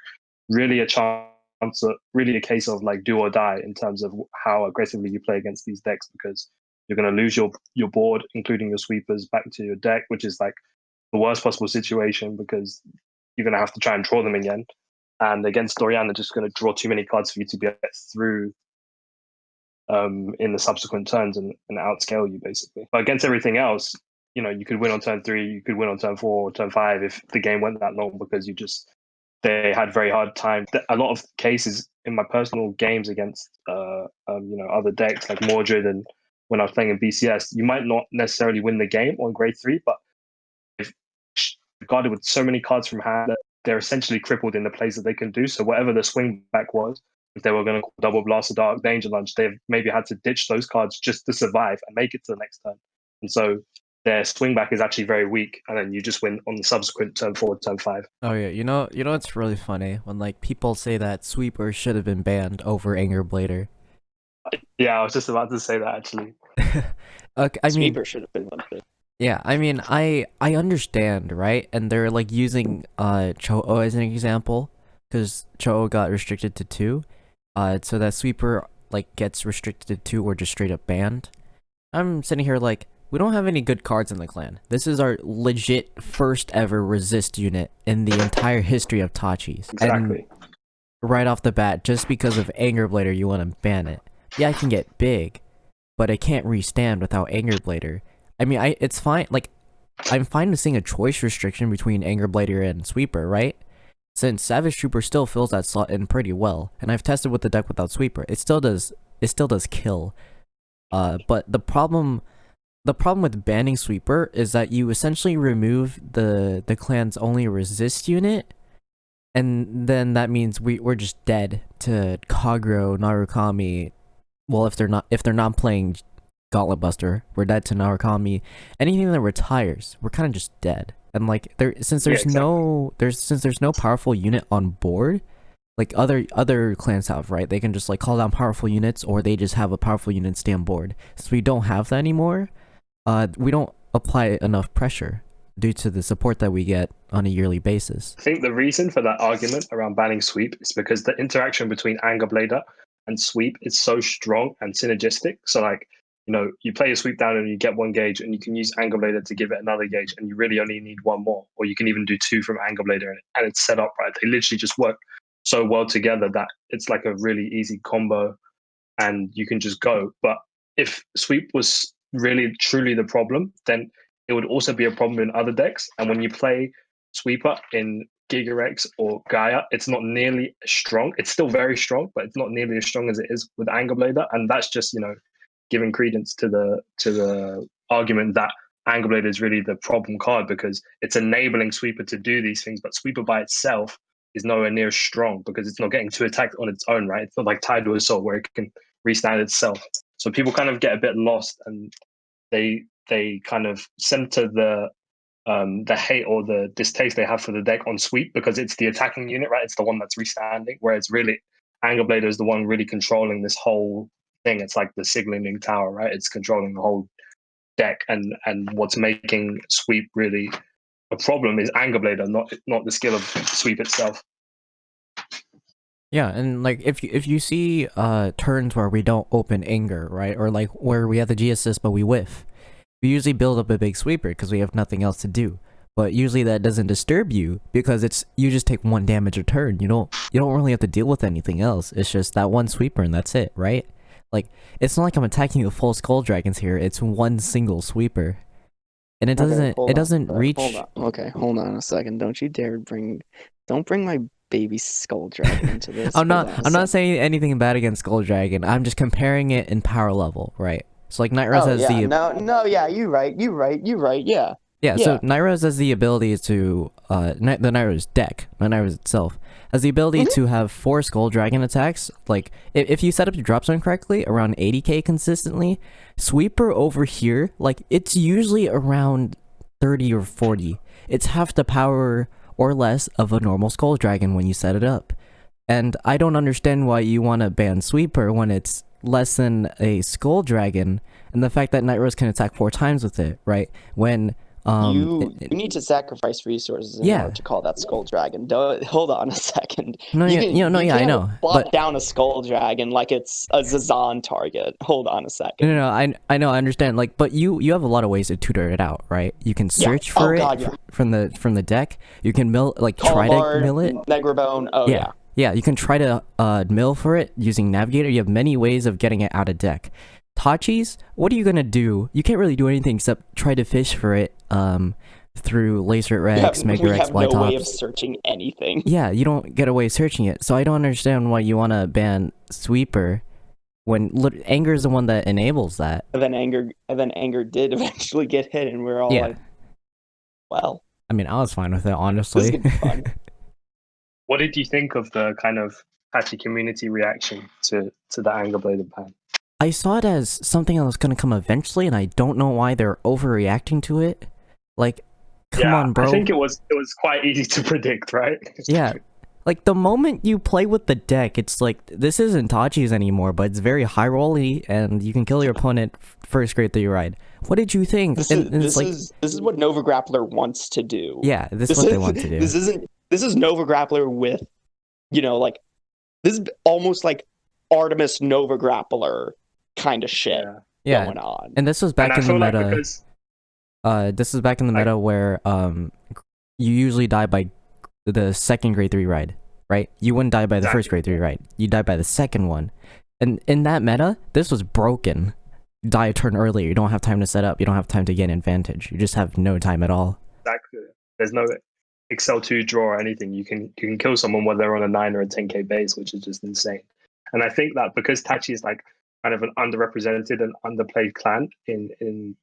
really a chance, really a case of like do or die in terms of how aggressively you play against these decks, because you're going to lose your board, including your sweepers, back to your deck, which is like the worst possible situation because you're going to have to try and draw them again. And against Dorian, they're just going to draw too many cards for you to get through in the subsequent turns and outscale you, basically. But against everything else, you could win on turn 3, you could win on turn 4, turn 5 if the game went that long, because they had very hard time. A lot of cases in my personal games against other decks like Mordred, and when I was playing in BCS, you might not necessarily win the game on grade 3, but if guarded with so many cards from hand that they're essentially crippled in the plays that they can do. So whatever the swing back was, if they were going to double blast a Dark Danger Lunge, they've maybe had to ditch those cards just to survive and make it to the next turn. And so their swing back is actually very weak, and then you just win on the subsequent turn 4, turn 5. Oh yeah, you know it's really funny when like people say that Sweeper should have been banned over Anger Blader. Yeah, I was just about to say that actually. Okay, I mean, Sweeper should have been limited. yeah, I mean, I understand, right? And they're like using Cho-Oh as an example, because Cho-Oh got restricted to 2, so that Sweeper like gets restricted to 2 or just straight up banned. I'm sitting here like, we don't have any good cards in the clan. This is our legit first ever resist unit in the entire history of Tachis. Exactly. And right off the bat, just because of Anger Blader, you want to ban it. Yeah, I can get big, but I can't restand without Anger Blader. I mean, it's fine. Like, I'm fine with seeing a choice restriction between Anger Blader and Sweeper, right? Since Savage Trooper still fills that slot in pretty well, and I've tested with the deck without Sweeper. It still does kill. But the problem with banning Sweeper is that you essentially remove the clan's only resist unit, and then that means we're just dead to Kagro, Narukami. Well, if they're not playing Gauntlet Buster, we're dead to Narukami. Anything that retires, we're kind of just dead. And like since there's no powerful unit on board, like other clans have, right? They can just like call down powerful units, or they just have a powerful unit stay on board. Since we don't have that anymore, we don't apply enough pressure due to the support that we get on a yearly basis. I think the reason for that argument around banning Sweep is because the interaction between Anger Blader and Sweep is so strong and synergistic. So like, you know, you play a Sweep down and you get 1 gauge, and you can use Anger Blader to give it another gauge, and you really only need 1 more. Or you can even do 2 from Anger Blader, and it's set up right. They literally just work so well together that it's like a really easy combo, and you can just go. But if Sweep was really truly the problem, then it would also be a problem in other decks. And when you play Sweeper in Gigarex or Gaia, it's not nearly as strong. It's still very strong, but it's not nearly as strong as it is with Anger Blader. And that's just, you know, giving credence to the argument that Anger Blader is really the problem card, because it's enabling Sweeper to do these things. But Sweeper by itself is nowhere near as strong because it's not getting 2 attacks on its own, right? It's not like Tidal Assault where it can restand itself. So people kind of get a bit lost, and they kind of center the hate or the distaste they have for the deck on Sweep because it's the attacking unit, right? It's the one that's restanding, whereas really Anger Blader is the one really controlling this whole thing. It's like the signaling tower, right? It's controlling the whole deck, and what's making Sweep really a problem is Anger Blader, not the skill of Sweep itself. Yeah, and like if you see turns where we don't open Anger, right, or like where we have the G assist but we whiff, we usually build up a big Sweeper because we have nothing else to do. But usually that doesn't disturb you because you just take 1 damage a turn. You don't really have to deal with anything else. It's just that 1 Sweeper and that's it, right? Like, it's not like I'm attacking the full Skull Dragons here. It's 1 single Sweeper, and it doesn't reach. Hold on a second. Don't bring my baby Skull Dragon into this. I'm not saying anything bad against Skull Dragon. I'm just comparing it in power level, right? So like Night Rose has the you're right. Yeah. So Night Rose has the ability to the Night Rose deck, not Night Rose itself, has the ability to have 4 Skull Dragon attacks. Like if you set up your drop zone correctly, around 80k consistently, Sweeper over here, like it's usually around 30 or 40. It's half the power or less of a normal Skull Dragon when you set it up. And I don't understand why you want to ban Sweeper when it's less than a Skull Dragon, and the fact that Night Rose can attack 4 times with it, right? When you need to sacrifice resources in order to call that Skull Dragon. Hold on a second. I know. But down a Skull Dragon like it's a Zazan target. Hold on a second. No, I know, I understand. Like, but you have a lot of ways to tutor it out, right? You can search for it from the deck. You can try to mill it. Negrabone. Yeah, you can try to mill for it using Navigator. You have many ways of getting it out of deck. Tachis, what are you gonna do? You can't really do anything except try to fish for it through Laser Rex, Mega Rex, White Tops. We have no way of searching anything. Yeah, you don't get away searching it. So I don't understand why you want to ban Sweeper when Anger is the one that enables that. And then Anger did eventually get hit, and we're all like, well. I mean, I was fine with it, honestly. This is fun. What did you think of the kind of Tachi community reaction to the Anger Blader ban? I saw it as something that was gonna come eventually, and I don't know why they're overreacting to it. Like, come on, bro. I think it was quite easy to predict, right? Yeah. Like, the moment you play with the deck, it's like, this isn't Tachis anymore, but it's very high rolly, and you can kill your opponent first grade 3 ride. What did you think? This is what Nova Grappler wants to do. Yeah, this is what they want to do. This is Nova Grappler with, like, this is almost like Artemis Nova Grappler kind of shit going on. And this was back in the meta. This is back in the meta where you usually die by the second grade 3 ride, right? You wouldn't die by the first grade 3 ride. You die by the second one. And in that meta, this was broken. You die a turn earlier. You don't have time to set up. You don't have time to gain advantage. You just have no time at all. Exactly. There's no Excel 2 draw or anything. You can kill someone whether they're on a 9 or a 10k base, which is just insane. And I think that because Tachi is like kind of an underrepresented and underplayed clan in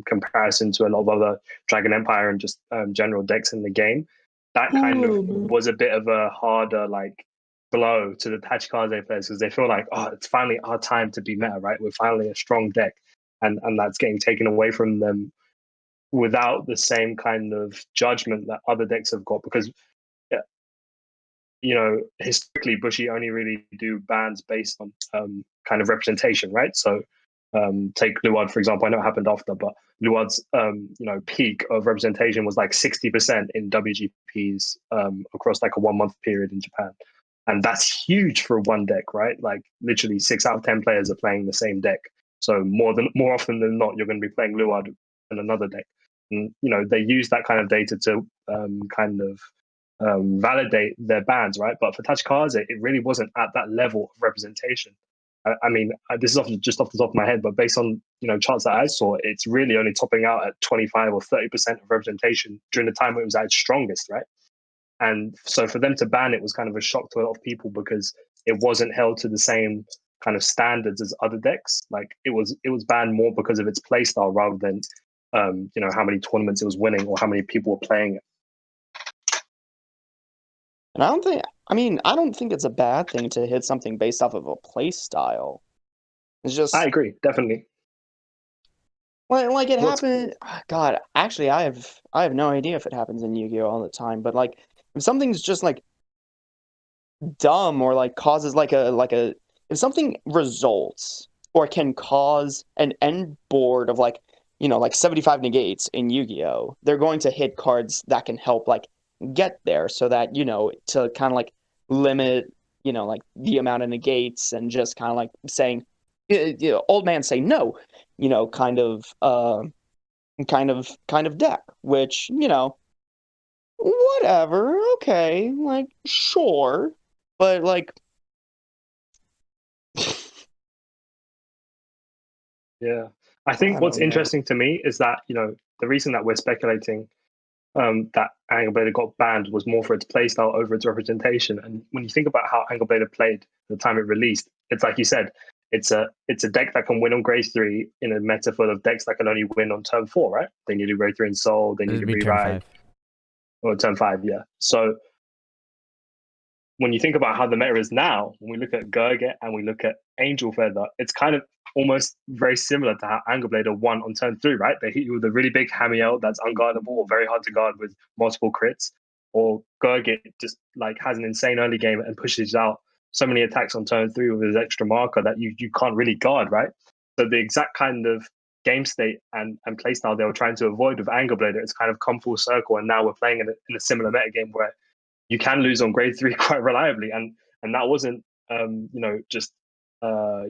comparison to a lot of other Dragon Empire and just general decks in the game, that kind of was a bit of a harder like blow to the Tachikaze players because they feel like, oh, it's finally our time to be meta, right? We're finally a strong deck, and that's getting taken away from them without the same kind of judgment that other decks have got because historically Bushi only really do bans based on kind of representation, right? So take Luad, for example. I know it happened after, but Luad's peak of representation was like 60% in WGPs across like a 1 month period in Japan. And that's huge for one deck, right? Like literally 6 out of 10 players are playing the same deck. So more often than not, you're going to be playing Luad in another deck. And they use that kind of data to validate their bans, right? But for Tachikaze, it really wasn't at that level of representation. I mean, this is just off the top of my head, but based on charts that I saw, it's really only topping out at 25 or 30% of representation during the time when it was at its strongest, right? And so for them to ban it was kind of a shock to a lot of people because it wasn't held to the same kind of standards as other decks. Like it was banned more because of its playstyle rather than how many tournaments it was winning or how many people were playing it. And I don't think it's a bad thing to hit something based off of a play style. It's just I agree, definitely. Like it happened. God, actually, I have no idea if it happens in Yu-Gi-Oh all the time. But like, if something's just like dumb or like causes like a if something results or can cause an end board of like 75 negates in Yu-Gi-Oh, they're going to hit cards that can help like get there so that to kind of like limit like the amount of negates and just kind of like saying old man say no kind of deck, which whatever, okay, like sure, but like yeah, I think what's interesting to me is that the reason that we're speculating that Anger Blader got banned was more for its playstyle over its representation. And when you think about how Anger Blader played at the time it released, it's like you said, it's a deck that can win on grade 3 in a meta full of decks that can only win on turn 4, right? They need to grade 3 in Soul, they need to reride. Or turn 5, yeah. So when you think about how the meta is now, when we look at Gurgit and we look at Angel Feather, it's kind of almost very similar to how Anger Blader won on turn 3, right? They hit you with a really big Hamiel that's unguardable or very hard to guard with multiple crits. Or Gurgit just like has an insane early game and pushes out so many attacks on turn 3 with his extra marker that you can't really guard, right? So the exact kind of game state and playstyle they were trying to avoid with Anger Blader, it's kind of come full circle, and now we're playing in a similar meta game where you can lose on grade 3 quite reliably, and that wasn't just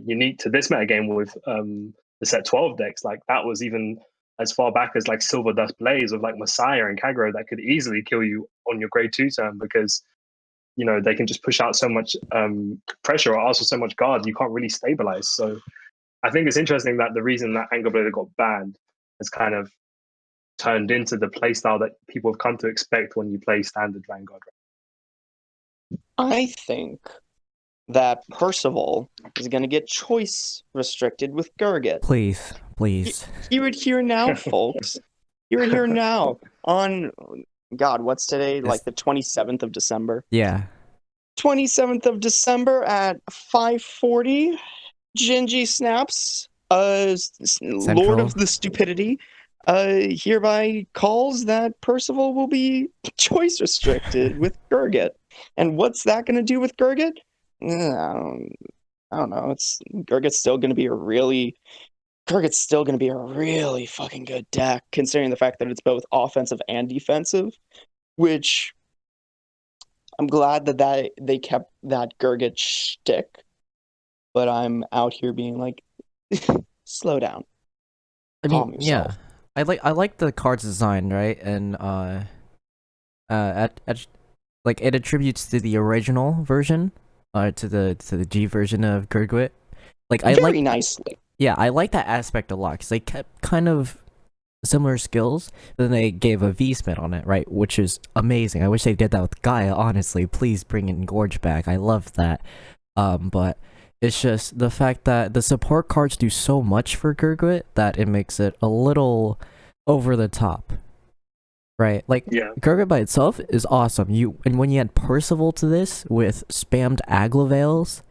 unique to this meta game with the set 12 decks. Like that was even as far back as like Silver Dust Blaze with like Messiah and Kagro that could easily kill you on your grade 2 turn because they can just push out so much pressure or also so much guard you can't really stabilize. So I think it's interesting that the reason that Anger Blader got banned has kind of turned into the playstyle that people have come to expect when you play standard Vanguard. I think that Percival is going to get choice restricted with Gurgit. Please. Hear it here now, folks. Hear it here now on God, what's today? It's- Like the 27th of December. Yeah. 27th of December at 5:40. Gingey Snaps, Lord of the Stupidity, hereby calls that Percival will be choice restricted with Gurgit. And what's that going to do with Gurgit? I don't know. Gurgit's still going to be a really fucking good deck, considering the fact that it's both offensive and defensive. Which I'm glad that they kept that Gurgit shtick. But I'm out here being like, slow down. I Calm mean, yeah. yourself. I like the card's design, right? And like it attributes to the original version, to the G version of Gurgit. Like I Very like nicely. Yeah, I like that aspect a lot because they kept kind of similar skills, but then they gave a V spin on it, right? Which is amazing. I wish they did that with Gaia, honestly. Please bring in Gorge back. I love that. But it's just the fact that the support cards do so much for Gurgit that it makes it a little over the top. Right? Like Yeah. Gurgit by itself is awesome. And when you add Percival to this with spammed Aglavales,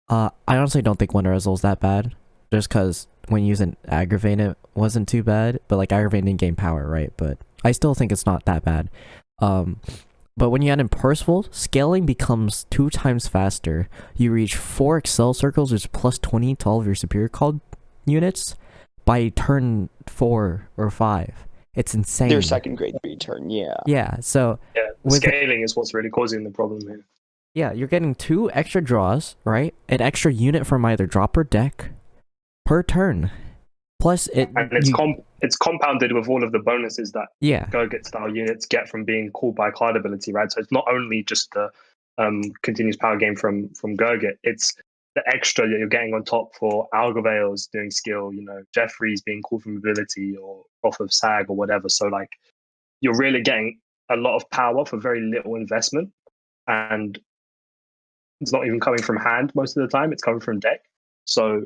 I honestly don't think Winter Rizzle's that bad. Just because when using Aggravate it wasn't too bad, but like Aggravate didn't gain power, right? But I still think it's not that bad. But when you add in Percival, scaling becomes 2 times faster. You reach 4 Excel circles, which is plus 20 to all of your superior called units by turn 4 or 5. It's insane. Their second grade 3 turn, yeah. Yeah, so Yeah, scaling is what's really causing the problem here. Yeah, you're getting 2 extra draws, right? An extra unit from either drop or deck per turn. Plus, it's compounded with all of the bonuses that yeah, Gurgit style units get from being called by card ability, right? So it's not only just the continuous power gain from Gurgit, it's the extra that you're getting on top for Algavales doing skill, Jeffries being called from ability or off of SAG or whatever. So like you're really getting a lot of power for very little investment, and it's not even coming from hand most of the time, it's coming from deck. So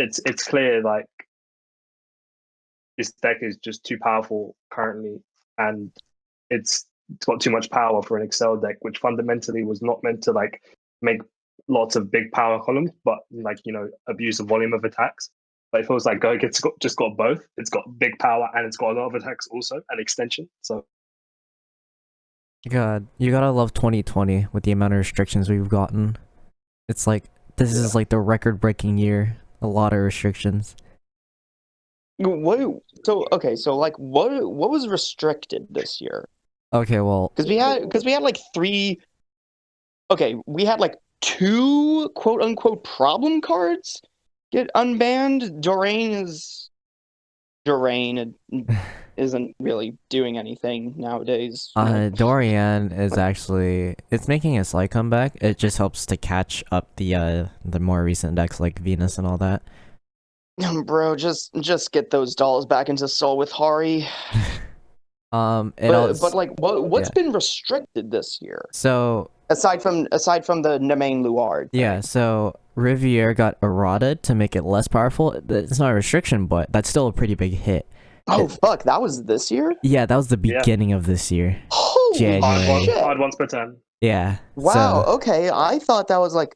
it's clear like this deck is just too powerful currently, and it's got too much power for an Excel deck, which fundamentally was not meant to like make lots of big power columns, but like abuse the volume of attacks. But it feels like Gurgit's just got both. It's got big power and it's got a lot of attacks also and extension. So God, you gotta love 2020 with the amount of restrictions we've gotten. It's like this is like the record-breaking year. A lot of restrictions. What was restricted this year? Okay, well, Because we had like 3. Okay, we had like 2 quote unquote problem cards get unbanned. Dorain isn't really doing anything nowadays. Dorian is actually it's making a slight comeback. It just helps to catch up the more recent decks like Venus and all that. Bro, just get those dolls back into Soul with Hari. But like what's been restricted this year? So aside from the Nemain Luard thing. Yeah, so Riviere got errata to make it less powerful. It's not a restriction, but that's still a pretty big hit. Oh fuck, that was this year? Yeah, that was the beginning of this year. Holy January. shit. hard once per turn. Yeah. Wow, so- okay. I thought that was like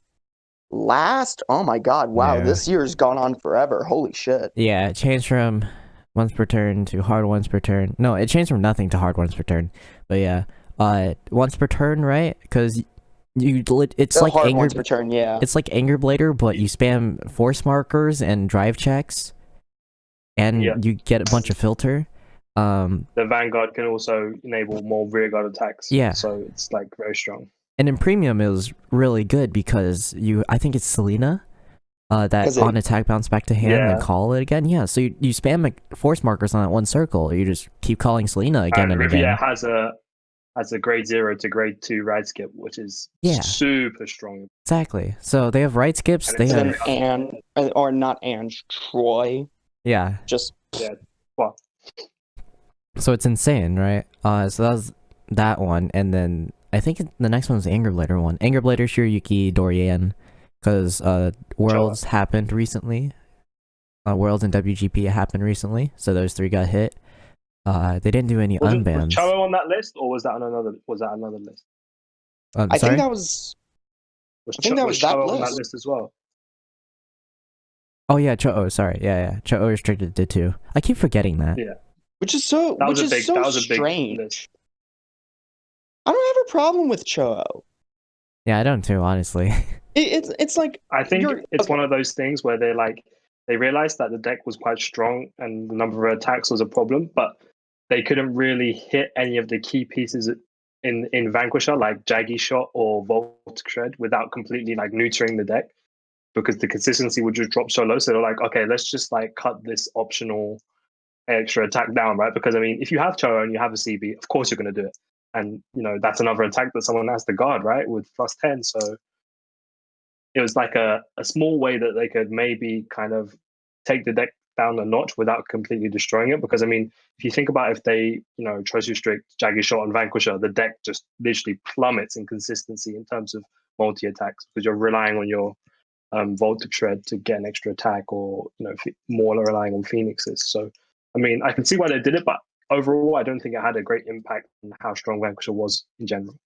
last. Oh my god, wow, Yeah. this year's gone on forever. Holy shit. Yeah, it changed from once per turn to hard once per turn. No, it changed from nothing to hard once per turn. But yeah, once per turn, right? Because it's like hard Anger once per turn, yeah. It's like Anger Blader, but you spam force markers and drive checks, and you get a bunch of filter. The Vanguard can also enable more rearguard attacks. Yeah. So it's like very strong. And in Premium, it was really good because I think it's Selena, that on attack bounce back to hand and call it again. Yeah, so you spam force markers on that one circle. You just keep calling Selena again and again. Yeah, has a grade 0 to grade 2 ride skip, which is super strong. Exactly. So they have ride skips. They have Troy. Yeah. Just well. So it's insane, right? So that was that one, and then I think the next one was the Anger Blader one. Anger Blader, Shiryuki, Dorian, because Worlds happened recently. Worlds and WGP happened recently, so those 3 got hit. They didn't do any Was unbans. Cho on that list, or was that on another? Was that another list? I Sorry? think that was. Was I think that was that Cho on that list. list as well? Oh yeah, Cho-Oh, sorry. Yeah. Cho-Oh restricted did too. I keep forgetting that. Yeah, Which is so that was a big strange. list. I don't have a problem with Cho. Yeah, I don't too, honestly. It's like I think it's okay. one of those things where they realized that the deck was quite strong and the number of attacks was a problem, but they couldn't really hit any of the key pieces in Vanquisher, like Jaggy Shot or Voltic Shred, without completely like neutering the deck, because the consistency would just drop so low. So they're like, okay, let's just like cut this optional extra attack down, right? Because I mean, if you have Cho and you have a CB, of course you're going to do it, and that's another attack that someone has to guard, right, with +10. So it was like a small way that they could maybe kind of take the deck down a notch without completely destroying it. Because I mean, if you think about if they, Choice Restrict, Jaggy Shot, and Vanquisher, the deck just literally plummets in consistency in terms of multi attacks because you're relying on your Voltic Shred to get an extra attack, or more relying on Phoenixes. So, I mean, I can see why they did it, but overall, I don't think it had a great impact on how strong Vanquisher was in general.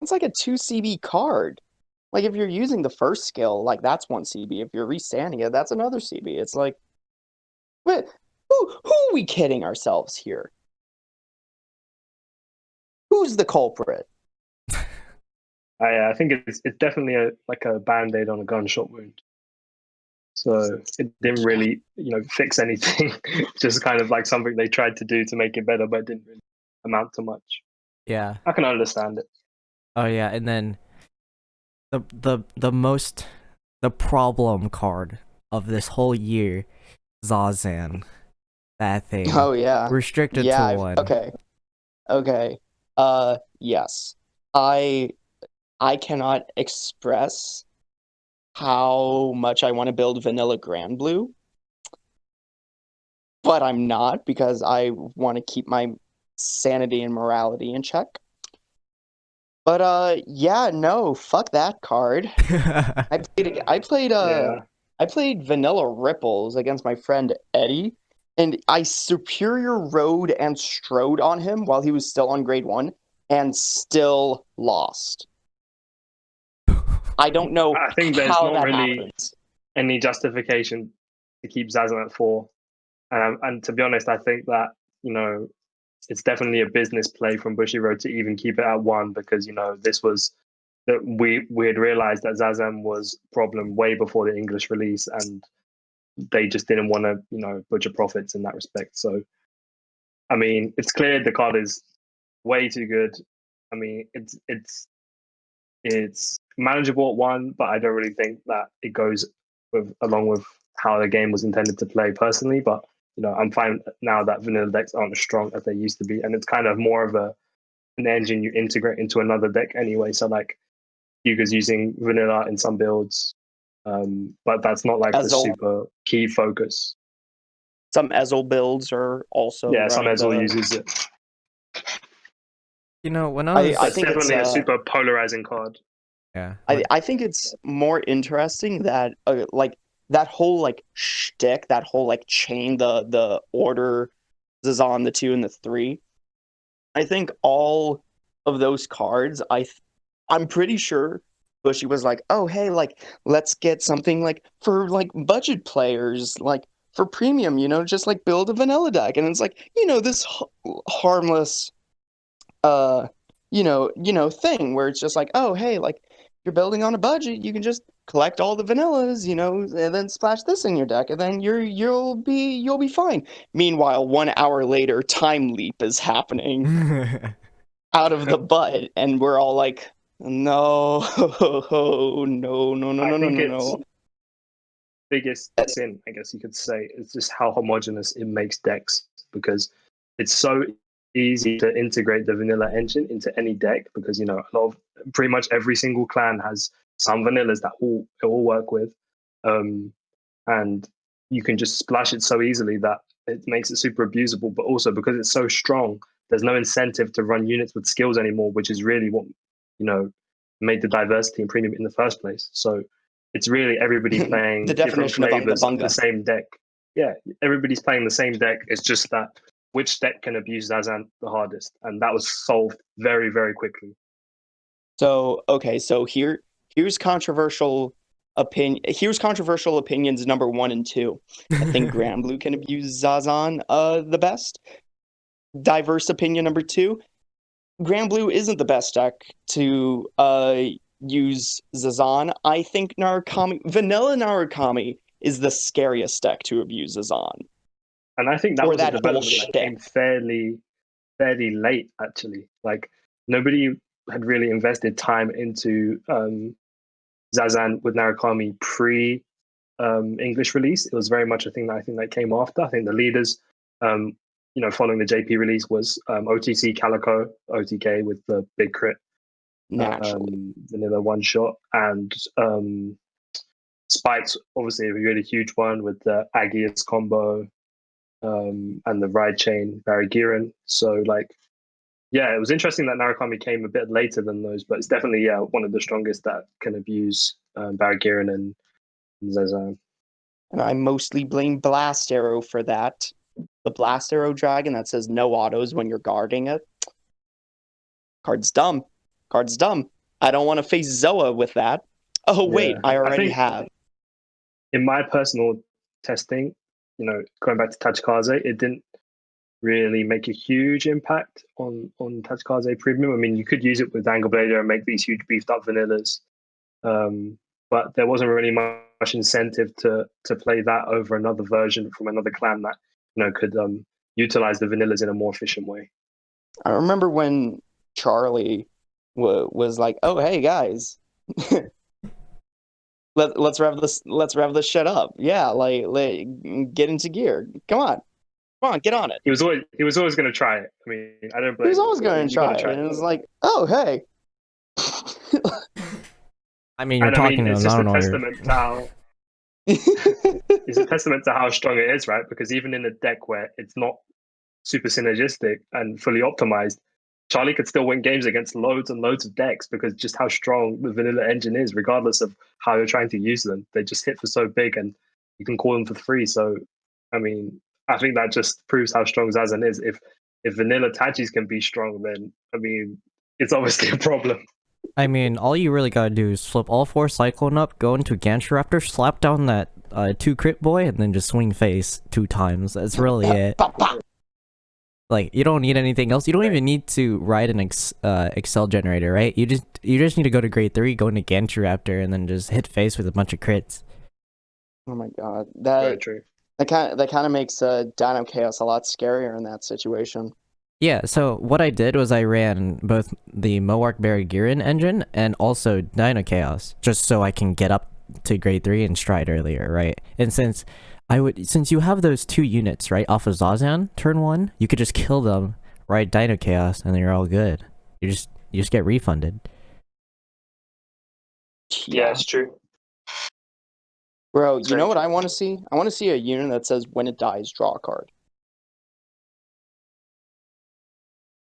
It's like a 2 CB card. Like if you're using the first skill, like that's 1 CB. If you're restanding it, that's another CB. It's like, who are we kidding ourselves here? Who's the culprit? I think it's definitely a band-aid on a gunshot wound. So it didn't really, fix anything. Just kind of like something they tried to do to make it better, but it didn't really amount to much. Yeah. I can understand it. Oh yeah, and then the problem card of this whole year, Zazan. That thing. Oh yeah. Restricted Yeah, to 1. Okay. Yes. I cannot express how much I want to build vanilla Grand Blue, but I'm not because I want to keep my sanity and morality in check. But yeah, no, fuck that card. I played Vanilla Ripples against my friend Eddie, and I superior rode and strode on him while he was still on grade 1 and still lost. I don't know I think there's how not that really happens. any justification to keep Zazan at 4. And to be honest, I think that, it's definitely a business play from Bushiroad to even keep it at 1, because, this was that we had realized that Zazan was a problem way before the English release, and they just didn't want to, butcher profits in that respect. So, I mean, it's clear the card is way too good. I mean, it's manageable at 1, but I don't really think that it goes along with how the game was intended to play personally. But I'm fine now that vanilla decks aren't as strong as they used to be, and it's kind of more of an engine you integrate into another deck anyway. So like Yuga's using vanilla in some builds, but that's not like the super key focus. Some Ezel builds are also some running Ezel uses it. When I was... I think definitely a super polarizing card. Yeah. I think it's more interesting that like that whole like shtick, that whole like chain, the order, Zazan, the 2 and the 3. I think all of those cards, I'm pretty sure Bushy was like, oh hey, like let's get something like for like budget players, like for premium, just like build a vanilla deck, and it's like this harmless thing where it's just like, oh hey, like you're building on a budget, you can just collect all the vanillas, and then splash this in your deck, and then you'll be fine. Meanwhile, 1 hour later, Time Leap is happening out of the butt, and we're all like, no, no. Biggest sin, I guess you could say, is just how homogenous it makes decks, because it's so easy to integrate the vanilla engine into any deck, because a lot of pretty much every single clan has some vanillas that all work with, and you can just splash it so easily that it makes it super abusable. But also because it's so strong, there's no incentive to run units with skills anymore, which is really what made the diversity in premium in the first place. So it's really everybody playing the different definition of flavors of Unga the same deck. Yeah, everybody's playing the same deck. It's just that which deck can abuse Zazan the hardest, and that was solved very, very quickly. So okay, so here's controversial opinion. Here's controversial opinions number 1 and 2. I think Granblue can abuse Zazan the best. Diverse opinion number 2. Granblue isn't the best deck to use Zazan. I think Vanilla Narukami is the scariest deck to abuse Zazan. And I think that Or was a that whole development that came fairly late, actually. Like, nobody had really invested time into Zazan with Narukami pre English release. It was very much a thing that I think that came after. I think the leaders, following the JP release was OTC Calico, OTK with the big crit, vanilla one shot, and Spikes, obviously a really huge one with the Agius combo and the ride chain Barigiran. So it was interesting that Narukami came a bit later than those, but it's definitely one of the strongest that can abuse Barigiran and Zazan. And I mostly blame Blast Arrow for that. The Blast Arrow dragon that says no autos when you're guarding it. Card's dumb. I don't want to face Zoa with that. Oh, wait, I already have. In my personal testing, going back to Tachikaze, it didn't really make a huge impact on Tachikaze Premium. I mean, you could use it with Gingey and make these huge beefed up vanillas. But there wasn't really much incentive to play that over another version from another clan that could utilize the vanillas in a more efficient way. I remember when Charlie was like, "Oh, hey guys, let's rev this shit up. Yeah, like get into gear. Come on, get on it." He was always going to try it. I mean, I don't blame. He was always going to try it, and it was like, "Oh, hey." I mean, you're talking it's to just an a testament to how it's a testament to how strong it is, right? Because even in a deck where it's not super synergistic and fully optimized, Charlie could still win games against loads and loads of decks because just how strong the vanilla engine is, regardless of how you're trying to use them. They just hit for so big and you can call them for free. So, I mean, I think that just proves how strong Zazan is. If vanilla Tachis can be strong, then, I mean, it's obviously a problem. I mean, all you really gotta do is flip all 4 Cyclone up, go into Gantraptor, slap down that 2 crit boy, and then just swing face 2 times. That's really it. Like, you don't need anything else. You don't even need to write an Excel generator, right? You just need to go to grade 3, go into Gantraptor, and then just hit face with a bunch of crits. Oh my god, Very true. That kind of makes Dino Chaos a lot scarier in that situation. Yeah, so what I did was I ran both the Moark Barigiran engine and also Dino Chaos, just so I can get up to grade 3 and stride earlier, right? And since you have those 2 units, right, off of Zazan, turn 1, you could just kill them, ride Dino Chaos, and then you're all good. You just get refunded. Yeah, it's true. Bro, you know what I want to see? I want to see a unit that says when it dies, draw a card.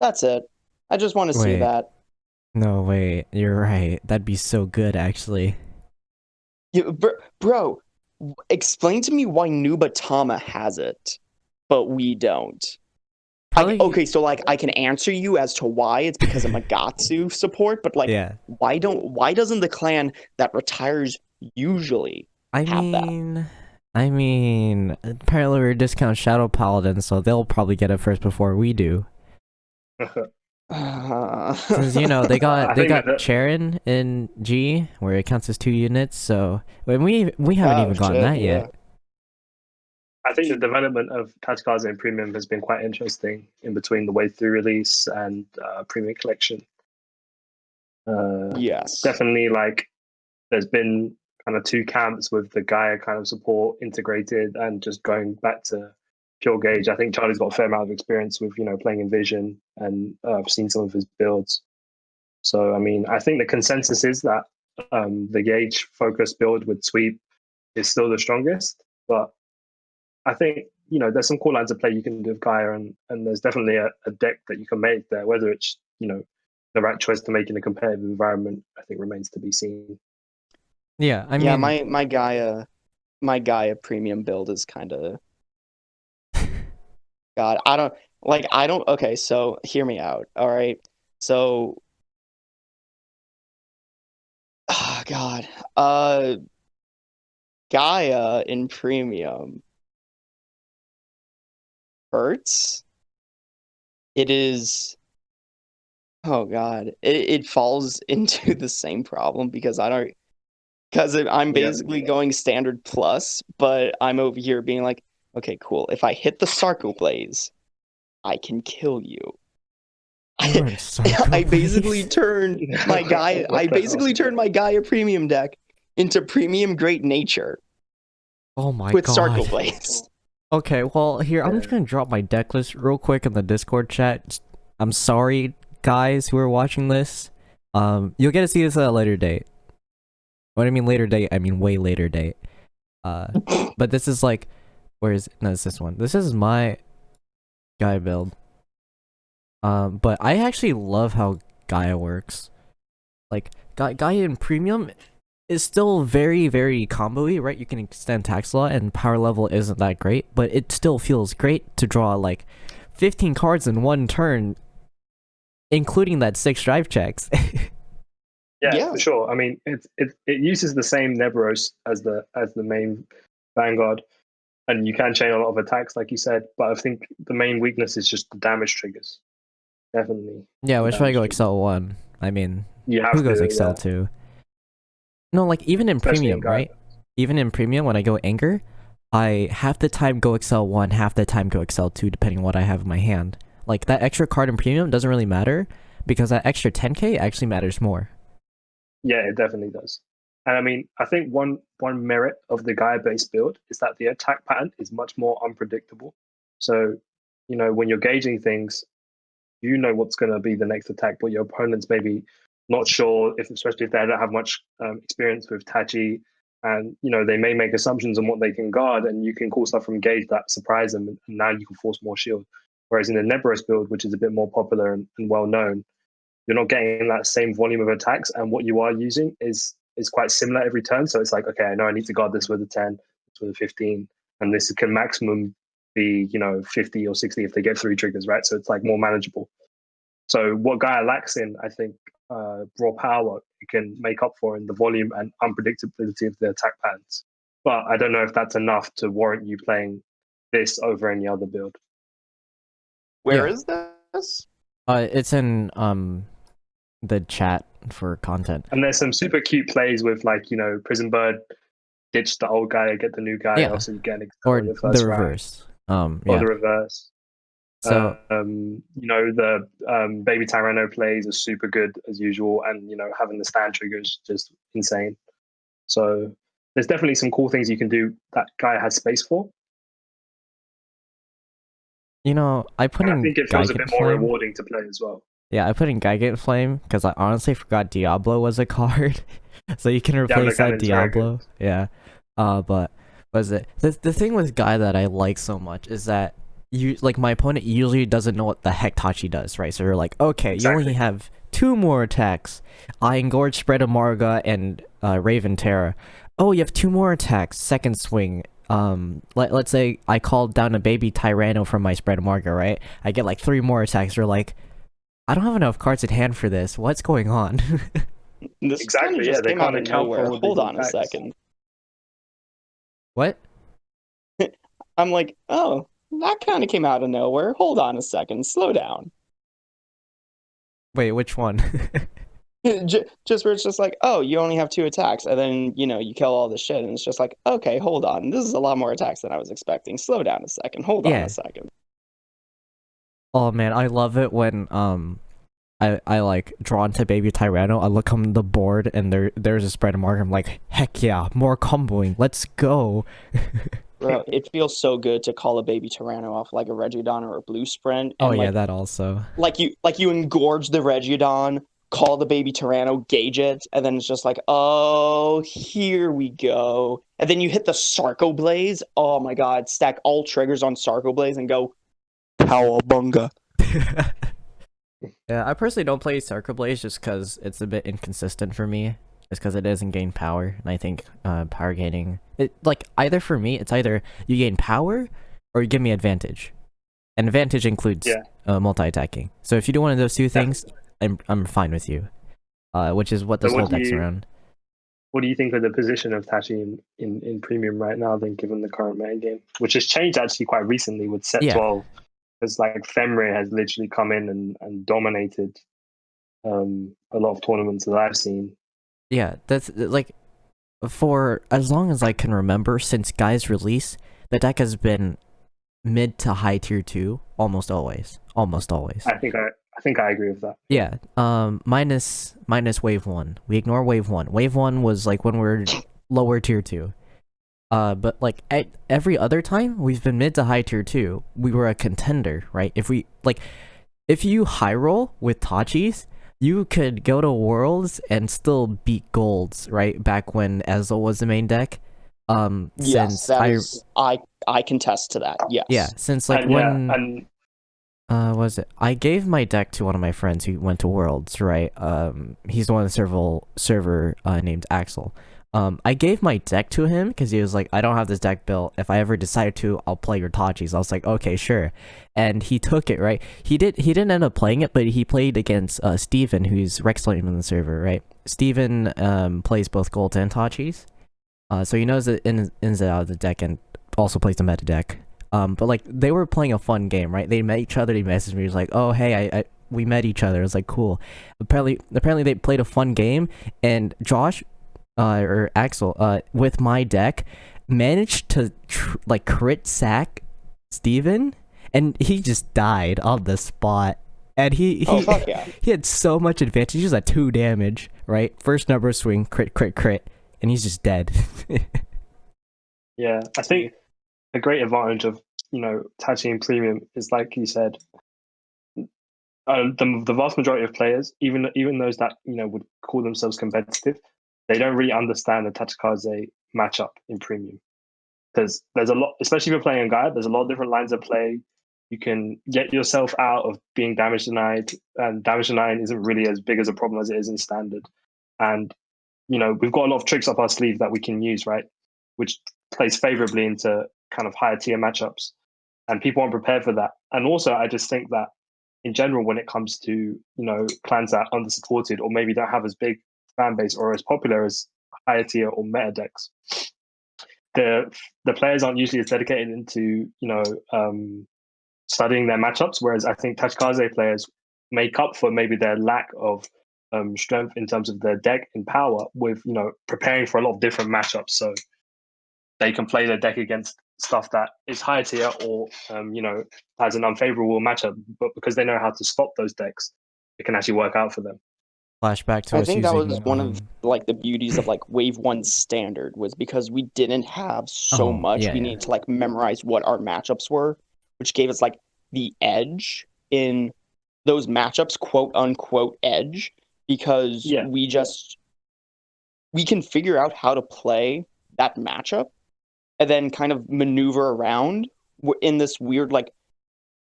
That's it. I just want to see that. No, wait, you're right. That'd be so good, actually. Yeah, bro, explain to me why Nubatama has it, but we don't. Okay, so I can answer you as to why. It's because of Magatsu support, but yeah. why doesn't the clan that retires usually have that? I mean, apparently we're discount Shadow Paladin, so they'll probably get it first before we do. Since they got Charon in G, where it counts as 2 units, so we haven't even gotten that yet. I think the development of Tachikaze and Premium has been quite interesting in between the Wave 3 release and Premium Collection. Yes. Definitely, there's been kind of 2 camps with the Gaia kind of support integrated and just going back to pure gauge. I think Charlie's got a fair amount of experience with, playing Envision, and I've seen some of his builds. So, I mean, I think the consensus is that the gauge focus build with Sweep is still the strongest, but I think, there's some cool lines of play you can do with Gaia, and there's definitely a deck that you can make there. Whether it's, the right choice to make in a competitive environment, I think remains to be seen. Yeah, I mean... my Gaia premium build is kind of... God, I don't. Okay, so hear me out. All right, so, God, Gaia in premium hurts. It is. Oh God, it falls into the same problem because I don't. Because I'm Yeah. basically going standard plus, but I'm over here being like, okay, cool. If I hit the Sarco Blaze, I can kill you. You're in I Sarco basically Blaze. turned my Gaia. What I the hell? basically turned my Gaia premium deck into premium Great Nature Oh my with Sarco god. Blaze. Okay, well here I'm Yeah. just gonna drop my deck list real quick in the Discord chat. I'm sorry, guys who are watching this. You'll get to see this at a later date. When I mean later date, I mean way later date. But this is like, where is it? No, it's this one. This is my Gaia build. But I actually love how Gaia works. Like Gaia in premium is still very, very combo-y, right? You can extend tax law and power level isn't that great, but it still feels great to draw like 15 cards in one turn, including that 6 drive checks. Yeah, Yeah. for sure. I mean, it uses the same Neveros as the main Vanguard, and you can chain a lot of attacks, like you said. But I think the main weakness is just the damage triggers. Definitely. Yeah, the which way I damage go triggers. Excel 1. I mean, You have who goes to, Excel yeah. 2? No, like even in Especially in premium, Gaia. right? Even in premium, when I go anger, I half the time go Excel 1, half the time go Excel 2, depending on what I have in my hand. Like that extra card in premium doesn't really matter because that extra 10k actually matters more. Yeah, it definitely does. And I mean, I think one merit of the Gaia based build is that the attack pattern is much more unpredictable. So, when you're gauging things, you know what's going to be the next attack, but your opponent's maybe not sure, especially if they don't have much experience with Tachi, and they may make assumptions on what they can guard, and you can call stuff from gauge that surprise them, and now you can force more shield. Whereas in the Nebros build, which is a bit more popular and well known, you're not getting that same volume of attacks, and what you are using is quite similar every turn. So it's like, okay, I know I need to guard this with a 10, this with a 15, and this can maximum be 50 or 60 if they get 3 triggers, right? So it's like more manageable. So what Gaia lacks in, I think, raw power, it can make up for in the volume and unpredictability of the attack patterns. But I don't know if that's enough to warrant you playing this over any other build. Where Yeah. is this? It's in the chat for content. And there's some super cute plays with Prison Bird, ditch the old guy, get the new guy, Yeah. so you get an Or in the the first round. reverse. Or Yeah. the reverse. So The Baby Tyranno plays are super good as usual, and having the stand triggers just insane. So there's definitely some cool things you can do that Gaia has space for. I put And I in think it feels a bit Gigant more Flame. rewarding to play as well. Yeah, I put in Gigant Flame because I honestly forgot Diablo was a card. So you can replace that Cannon's very Diablo. good. Yeah. But was it the thing with Guy that I like so much is that my opponent usually doesn't know what the heck Tachi does, right? So you're like, okay, you only Exactly. have 2 more attacks. I engorge Spread Amarga and Raven Terra. Oh, you have 2 more attacks. Second swing. Let's say I called down a baby Tyranno from my Spread Amarga, right? I get like 3 more attacks. You're like, I don't have enough cards in hand for this. What's going on? This Exactly, kind of yeah, just they came out can't of account for nowhere. all Hold these on a attacks. second. What? I'm like, oh, that kind of came out of nowhere. Hold on a second. Slow down. Wait, which one? Just where it's just like, oh, you only have 2 attacks, and then you kill all the shit, and it's just like, okay, hold on, this is a lot more attacks than I was expecting. Slow down a second. Hold on Yeah. a second. Oh man, I love it when I like draw into baby Tyranno. I look on the board and there's a spread of marker. I'm like, heck yeah, more comboing. Let's go. Bro, it feels so good to call a baby Tyranno off like a Regidon or a Blue Sprint. Oh And yeah, that also. like you engorge the Regidon, call the baby Tyranno, gauge it, and then it's just like, oh, here we go. And then you hit the Sarco Blaze. Oh my god, stack all triggers on Sarco Blaze and go Cowabunga. Yeah, I personally don't play Sarco Blaze just because it's a bit inconsistent for me. Just because it doesn't gain power, and I think power gaining, either for me, it's either you gain power or you give me advantage. And advantage includes Yeah. multi-attacking. So if you do one of those two things, I'm fine with you. Which is what this So whole deck's around. what do you think of the position of Tachi in premium right now, then, given the current meta game, which has changed actually quite recently with set 12? Because like Femre has literally come in and dominated a lot of tournaments that I've seen. Yeah, that's like, for as long as I can remember, since Gaia's release, the deck has been mid to high tier 2 almost always. I think I agree with that. Yeah. Minus wave 1. We ignore wave 1. Wave 1 was like when we're lower tier 2. But like every other time we've been mid to high tier 2, we were a contender, right? If you high roll with Tachis, you could go to Worlds and still beat Golds, right? Back when Ezel was the main deck. Yes, I contest to that. Yes. Yeah, since like was it? I gave my deck to one of my friends who went to Worlds, right? He's the one of the server named Axel. I gave my deck to him because he was like, I don't have this deck built. If I ever decide to, I'll play your Tachis. I was like, okay, sure. And he took it, right? He didn't end up playing it, but he played against Steven, who's Rexlane in the server, right? Steven plays both Gold and Tachis. So he knows the ins and out of the deck and also plays the meta deck. But like, they were playing a fun game, right? They met each other. He messaged me. He was like, "Oh, hey, we met each other." I was like, "Cool." Apparently they played a fun game, and Josh, or Axel, with my deck, managed to like crit sack Steven, and he just died on the spot. And he fuck yeah. he had so much advantage. He was at 2 damage, right? First number swing, crit, and he's just dead. Yeah, I think a great advantage of Tachi in premium is, like you said, the vast majority of players, even those that would call themselves competitive, they don't really understand the Tachikaze matchup in premium, because there's a lot, especially if you're playing on Gaia. There's a lot of different lines of play. You can get yourself out of being damage denied, and damage denied isn't really as big as a problem as it is in standard. And we've got a lot of tricks up our sleeve that we can use, right? Which plays favorably into kind of higher tier matchups, and people aren't prepared for that. And also, I just think that in general, when it comes to clans that are undersupported or maybe don't have as big fan base or as popular as higher tier or meta decks, the players aren't usually as dedicated into studying their matchups. Whereas I think Tachikaze players make up for maybe their lack of strength in terms of their deck and power with preparing for a lot of different matchups, so they can play their deck against stuff that is higher tier or has an unfavorable matchup, but because they know how to stop those decks, it can actually work out for them. Flashback to I us think that using, was one of like the beauties of like Wave 1 standard, was because we didn't have so much. We needed to like memorize what our matchups were, which gave us like the edge in those matchups, quote unquote edge, because we can figure out how to play that matchup and then kind of maneuver around in this weird, like,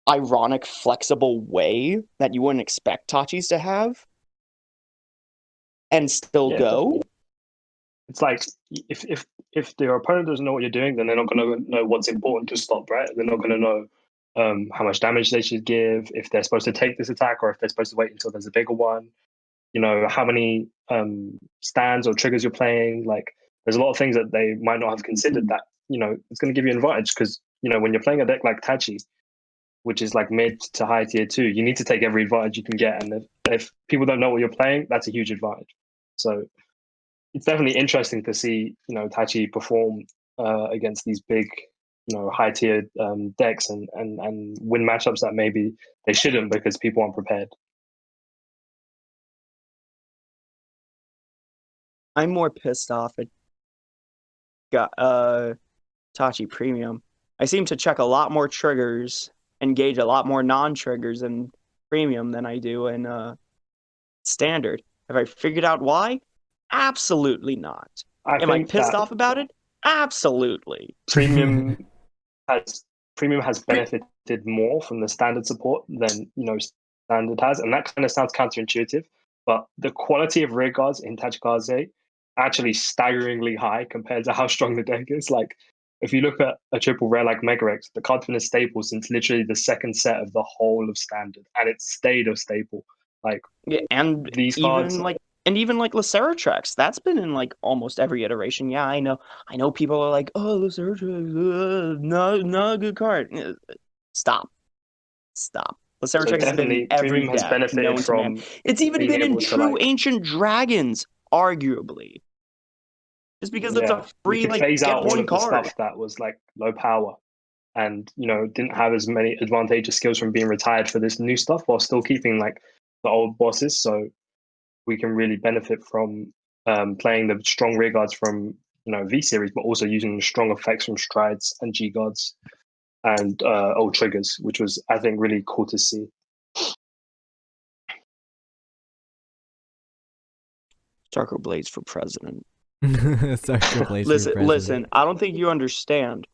ironic, flexible way that you wouldn't expect Tachis to have, and still go. It's like, if their opponent doesn't know what you're doing, then they're not going to know what's important to stop, right? They're not going to know how much damage they should give, if they're supposed to take this attack, or if they're supposed to wait until there's a bigger one. How many stands or triggers you're playing. Like, there's a lot of things that they might not have considered that it's going to give you an advantage, because when you're playing a deck like Tachi, which is like mid to high tier 2, you need to take every advantage you can get, and if people don't know what you're playing, that's a huge advantage. So it's definitely interesting to see Tachi perform against these big high tier decks and win matchups that maybe they shouldn't, because people aren't prepared. I'm more pissed off at Tachi Premium. I seem to check a lot more triggers, engage a lot more non-triggers in Premium than I do in Standard. Have I figured out why? Absolutely not. Am I pissed off about it? Absolutely. Premium has benefited more from the standard support than standard has, and that kind of sounds counterintuitive. But the quality of rear guards in Tachikaze actually staggeringly high compared to how strong the deck is. Like, if you look at a triple rare like Megarex, the card's been a staple since literally the second set of the whole of Standard, and it's stayed a staple. Like and these cards, even like Laceratrax, that's been in like almost every iteration. Yeah, I know people are like, oh, Laceratrax, not a good card. Stop. Laceratrax has been in definitely every Premium has deck benefited known to man. from It's even being been in able to, True like, Ancient Dragons, arguably. Just because it's a we free could like phase get out all one of the card. stuff that was like low power and didn't have as many advantageous skills from being retired for this new stuff, while still keeping like the old bosses. So we can really benefit from playing the strong rear guards from V series, but also using the strong effects from strides and G guards and old triggers, which was, I think, really cool to see. Darko for president. Sarco Listen, I don't think you understand.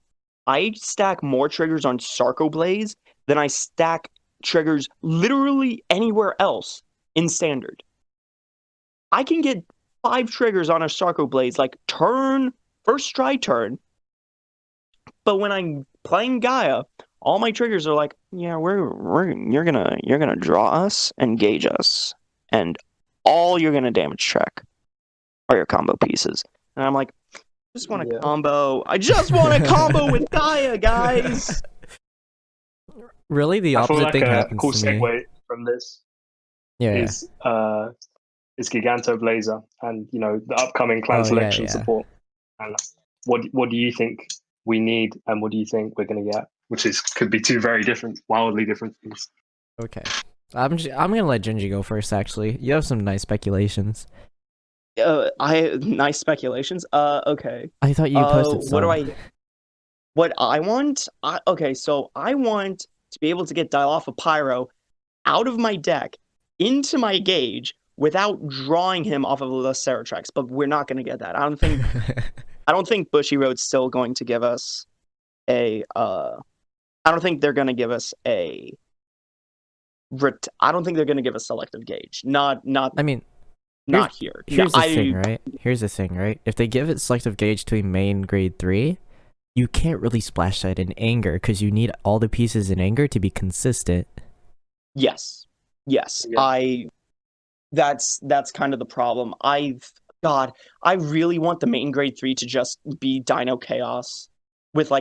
I stack more triggers on Sarco Blaze than I stack triggers literally anywhere else in Standard. I can get 5 triggers on a Sarco Blaze, like first stride turn. But when I'm playing Gaia, all my triggers are like, yeah, you're gonna draw us, engage us, and all you're gonna damage check are your combo pieces. And I'm like, I just want a combo. I just want a combo with Gaia, guys. Really, the I feel opposite like thing a happens cool to me. segue from this is Gigantoblazer and the upcoming clan selection support. And what do you think we need, and what do you think we're going to get? Which could be two very different, wildly different things. Okay, I'm gonna let Gingey go first. Actually, you have some nice speculations. Nice speculations. Okay. I thought you posted some. What I want? Okay, so I want to be able to get Dial Off of Pyro out of my deck into my Gage without drawing him off of the Laceratrax, but we're not going to get that. I don't think Bushy Road's still going to give us a I don't think they're going to give us a I don't think they're going to give us selective Gage. I mean, not here. Here's the thing, right? Here's the thing, right? If they give it selective Gage to a main grade 3, you can't really splash that in Anger because you need all the pieces in Anger to be consistent. Yes. Yeah. That's kind of the problem. I really want the main grade 3 to just be Dino Chaos with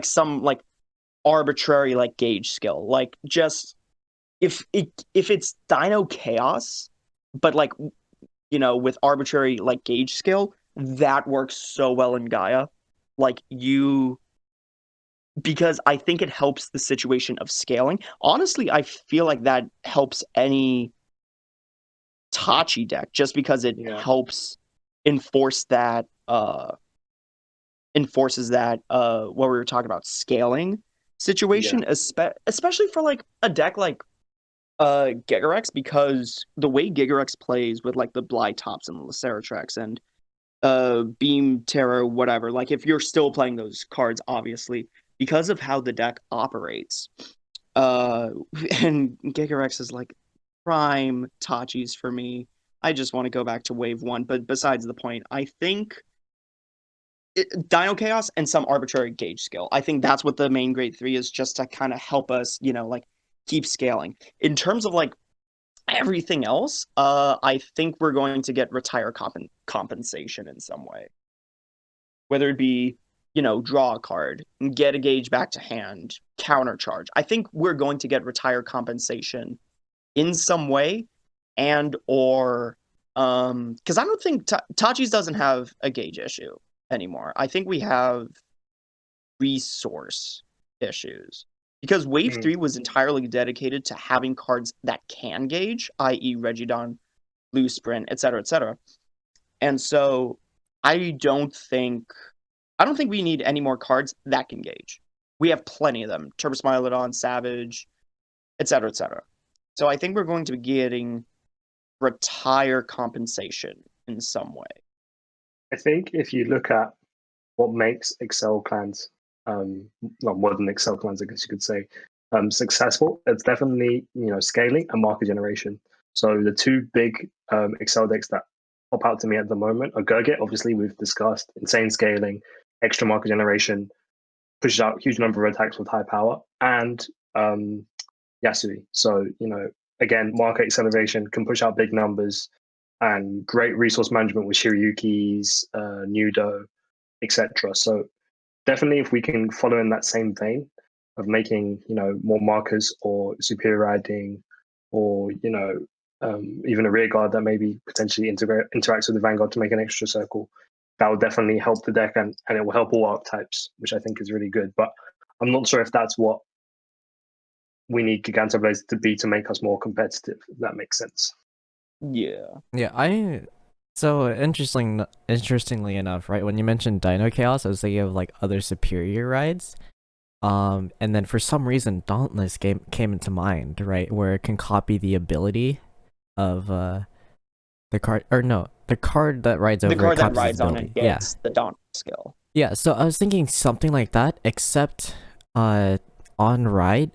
some like arbitrary like Gage skill. Like just if it's Dino Chaos, but like with arbitrary like Gage skill, that works so well in Gaia. Like because I think it helps the situation of scaling. Honestly, I feel like that helps any Tachi deck just because it helps enforces that what we were talking about, scaling situation, especially for like a deck like Gigarex, because the way Gigarex plays with like the Blytops and the Laceratrax and Beam Terror, whatever, like if you're still playing those cards, obviously, because of how the deck operates, and Gigarex is like prime Tachis for me. I just want to go back to wave 1, but besides the point, I think Dino Chaos and some arbitrary Gage skill. I think that's what the main grade 3 is, just to kind of help us, like keep scaling. In terms of like everything else, I think we're going to get retire compensation in some way. Whether it be, draw a card, get a Gage back to hand, countercharge. I think we're going to get retire compensation in some way, and or because I don't think Tachis doesn't have a Gage issue anymore. I think we have resource issues. Because Wave 3 was entirely dedicated to having cards that can Gage, i.e. Regidon, Blue Sprint, etc., etc. And so I don't think we need any more cards that can Gage. We have plenty of them. Turbis Mylodon, Savage, etc., etc. So I think we're going to be getting retire compensation in some way. I think if you look at what makes Excel clans, modern Excel clans, I guess you could say, successful, it's definitely scaling and market generation. So the two big Excel decks that pop out to me at the moment are Gurgit, obviously we've discussed, insane scaling, extra marker generation, pushes out a huge number of attacks with high power, and Yasui. So, again, marker acceleration can push out big numbers, and great resource management with Shiryukis, Nudo, etc. So definitely, if we can follow in that same vein of making more markers or superior riding, or even a rear guard that maybe potentially interacts with the vanguard to make an extra circle, that will definitely help the deck, and it will help all archetypes, which I think is really good. But I'm not sure if that's what we need Gigantoblazer to be to make us more competitive, if that makes sense. Yeah. Yeah, so interestingly enough, right, when you mentioned Dino Chaos, I was thinking of like other superior rides. And then for some reason Dauntless came into mind, right, where it can copy the ability of the card, or no, the card that rides over The card it that copies its rides on ability. it gets the Daunt skill. Yeah, so I was thinking something like that, except on ride,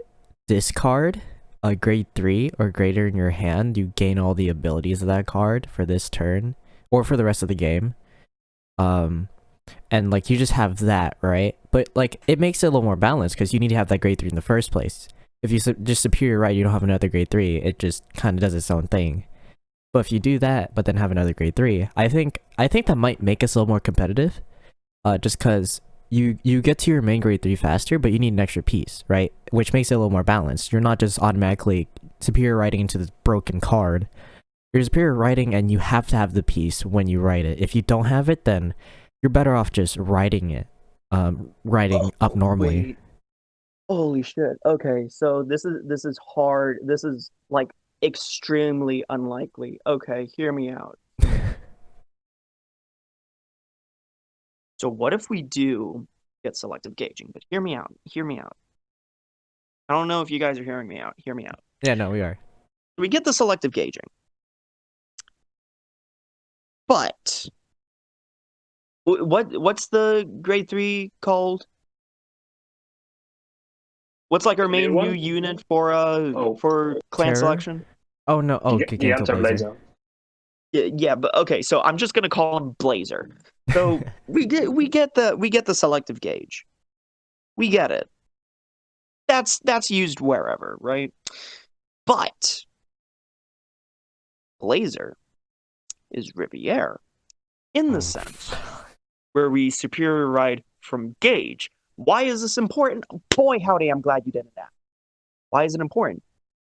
discard a grade 3 or greater in your hand, you gain all the abilities of that card for this turn or for the rest of the game. And like you just have that, right? But like it makes it a little more balanced because you need to have that grade 3 in the first place. If you just superior right, you don't have another grade 3, it just kind of does its own thing. But if you do that but then have another grade 3, I think that might make us a little more competitive. Just because you get to your main grade 3 faster, but you need an extra piece, right? Which makes it a little more balanced. You're not just automatically superior writing into this broken card. You're superior writing, and you have to have the piece when you write it. If you don't have it, then you're better off just writing it, writing up normally. Wait. Holy shit. Okay, so this is hard. This is like extremely unlikely. Okay, hear me out. So what if we do get selective gauging? But hear me out. Hear me out. I don't know if you guys are hearing me out. Hear me out. Yeah, no, we are. We get the selective gauging. But what's the grade 3 called? What's like our main new unit for clan Terror? selection? Oh no, Gigantoblazer. Yeah, but okay, so I'm just gonna call him Blazer. So we get the selective gauge. We get it. That's used wherever, right? But Blazer is Riviere in the sense where we superior ride from gauge. Why is this important? Boy, howdy, I'm glad you didn't ask. Why is it important?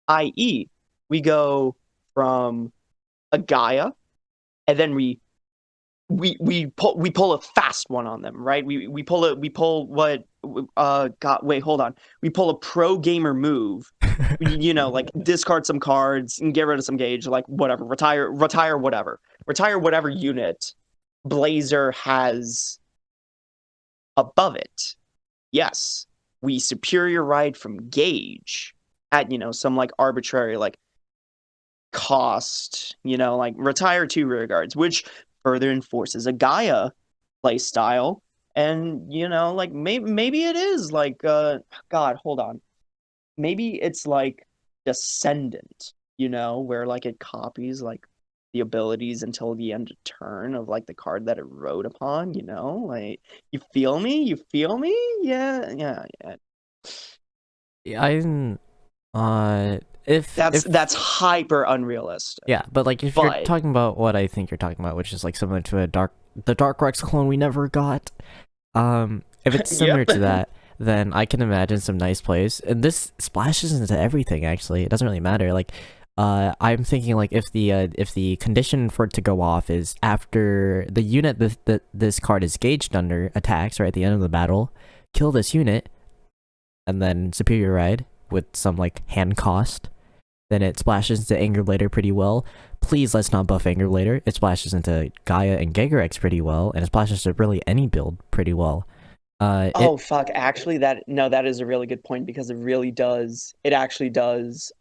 I.e., we go from a Gaia, and then we pull a fast one on them, right? We pull what God, wait, hold on. We pull a pro gamer move, like discard some cards and get rid of some gauge, like whatever, retire whatever unit Blazer has above it. Yes, we superior ride from gauge at some like arbitrary like cost, like retire 2 rear guards, which further enforces a Gaia play style. And like maybe it is like God, hold on. Maybe it's like Descendant, where like it copies like the abilities until the end of turn of like the card that it rode upon, like you feel me? Yeah. Yeah, I'm if that's hyper unrealistic. yeah, but like if you're talking about what I think you're talking about, which is like similar to the Dark Rex clone we never got, if it's similar to that, then I can imagine some nice plays, and this splashes into everything. Actually, it doesn't really matter. Like, I'm thinking like if the condition for it to go off is after the unit that this card is gauged under attacks, right at the end of the battle, kill this unit, and then superior ride with some like hand cost. Then it splashes into Anger Blader pretty well. Please let's not buff Anger Blader. It splashes into Gaia and Gigarex pretty well, and it splashes to really any build pretty well. Fuck! Actually, that is a really good point because it really does. It actually does.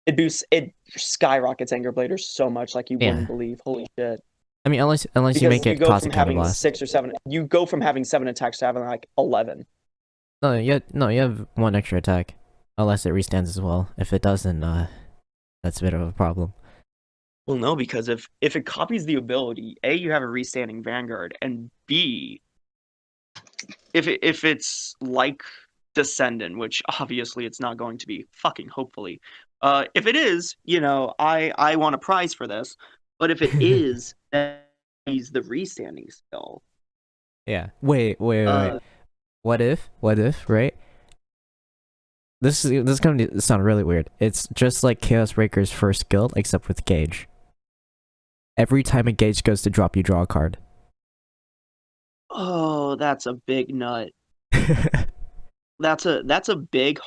It skyrockets Anger Blader so much, like you wouldn't believe. Holy shit! I mean, unless you make it go from having blast. 6 or 7. You go from having 7 attacks to having like 11. No, you have 1 extra attack. Unless it restands as well. If it doesn't, that's a bit of a problem. Well, no, because if it copies the ability, A, you have a restanding Vanguard, and B, if it's like Descendant, which obviously it's not going to be, fucking hopefully. If it is, I want a prize for this. But if it is, then he's the restanding skill. Yeah. Wait. What if, right? This is gonna sound really weird. It's just like Chaos Breaker's first skill, except with Gauge. Every time a Gauge goes to drop, you draw a card. Oh, that's a big nut. That's a big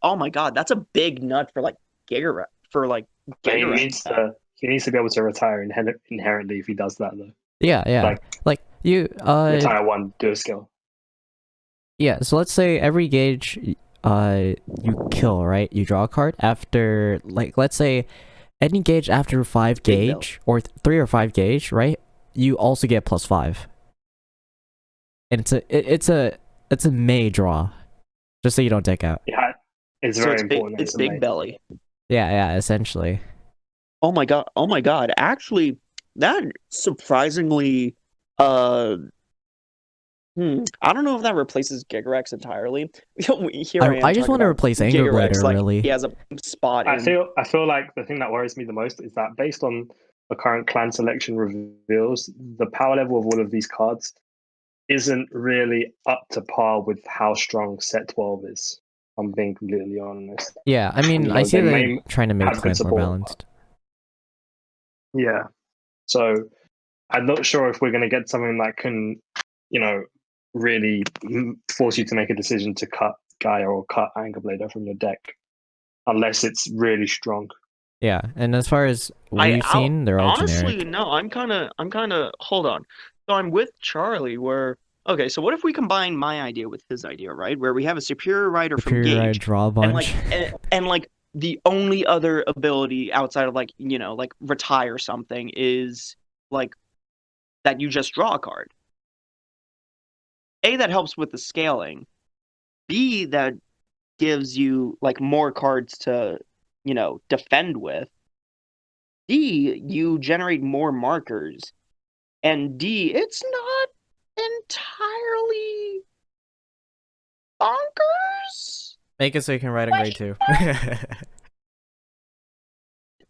oh my god, that's a big nut for like Giga But Giga. he needs to be able to retire inherently if he does that though. Yeah. Like you Retire one, do a skill. Yeah, so let's say every Gauge you kill, right? You draw a card after, like, let's say any Gauge after 5 Gauge or 3 or 5 Gauge, right? You also get +5. And it's a May draw. Just so you don't take out. Yeah, it's very important. It's big belly. Yeah, essentially. Oh my god. Actually, that surprisingly I don't know if that replaces Gigarex entirely. I just want to replace Anger Blader, like, really. he has a spot I feel like the thing that worries me the most is that based on the current clan selection reveals, the power level of all of these cards isn't really up to par with how strong set 12 is. I'm being completely honest. Yeah, I mean, I see they're trying to make have good clans more support. balanced. Yeah. So I'm not sure if we're going to get something that can, really force you to make a decision to cut Gaia or cut Anger Blader from your deck, unless it's really strong. Yeah, and as far as we've seen, they're all honestly, generic. no, I'm kind of hold on. So I'm with Charlie where, okay, so what if we combine my idea with his idea, right? Where we have a superior rider from Gauge, draw a bunch. and like the only other ability outside of like, like retire something is like that you just draw a card. A, that helps with the scaling. B, that gives you like more cards to, defend with. D, you generate more markers. And D, it's not entirely bonkers. Make it so you can ride on grade 2.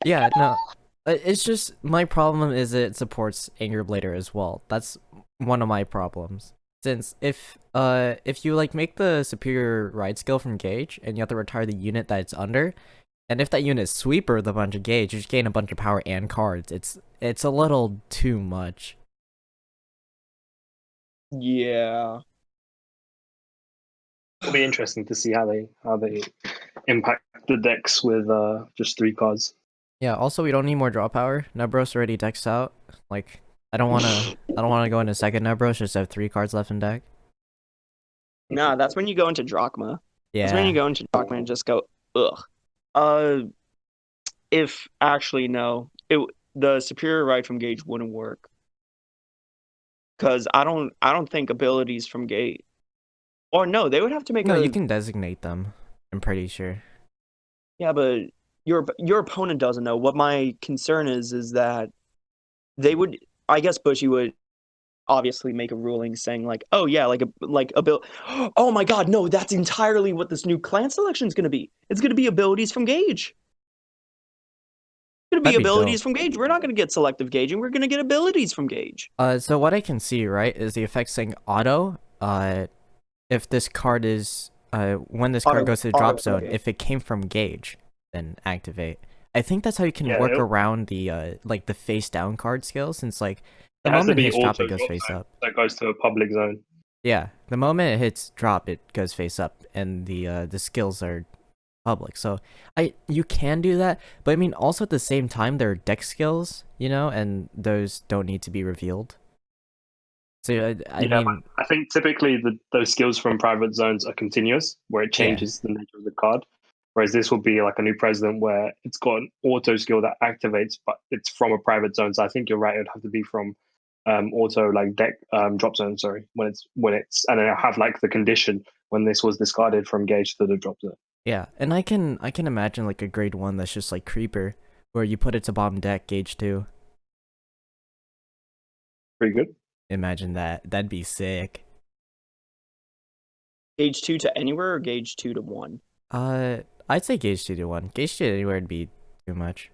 Yeah, no. It's just, my problem is it supports Anger Blader as well. That's one of my problems. Since if you like make the superior ride skill from Gauge and you have to retire the unit that it's under, and if that unit sweeper with a bunch of Gauge, you just gain a bunch of power and cards. It's a little too much. Yeah. It'll be interesting to see how they impact the decks with just 3 cards. Yeah, also we don't need more draw power. Nebros already decks out. Like, I don't wanna go into second Nebros, just have 3 cards left in deck. Nah, that's when you go into Drachma. Yeah. That's when you go into Drachma and just go, ugh. If actually no, the superior ride from Gauge wouldn't work. Cause I don't think abilities from Gauge, or no, they would have to make. No, you can designate them. I'm pretty sure. Yeah, but your opponent doesn't know. What my concern is that they would. I guess Bushy would obviously make a ruling saying like, oh yeah, like a bill. Oh my god, no, that's entirely what this new clan selection is going to be. It's going to be abilities from Gauge. It's going to be abilities from Gauge. We're not going to get selective gauging. We're going to get abilities from Gauge. So what I can see, right, is the effect saying auto. If this card is when this card goes to the drop zone, if it came from Gauge, then activate. I think that's how you can work around the like the face down card skill, since like the moment it hits drop, it goes face up. That goes to a public zone. Yeah, the moment it hits drop, it goes face up, and the skills are public. So you can do that, but I mean also at the same time there are deck skills, and those don't need to be revealed. So I mean, I think typically those skills from private zones are continuous, where it changes the nature of the card. Whereas this will be like a new president where it's got an auto skill that activates, but it's from a private zone. So I think you're right; it would have to be from auto like deck drop zone. Sorry, when it's and then I have like the condition when this was discarded from Gauge to the drop zone. Yeah, and I can imagine like a grade 1 that's just like Creeper, where you put it to bottom deck, Gauge 2. Pretty good. Imagine that. That'd be sick. Gauge 2 to anywhere or gauge 2 to 1? I'd say gauge 2 to 1. Gauge 2 anywhere would be too much.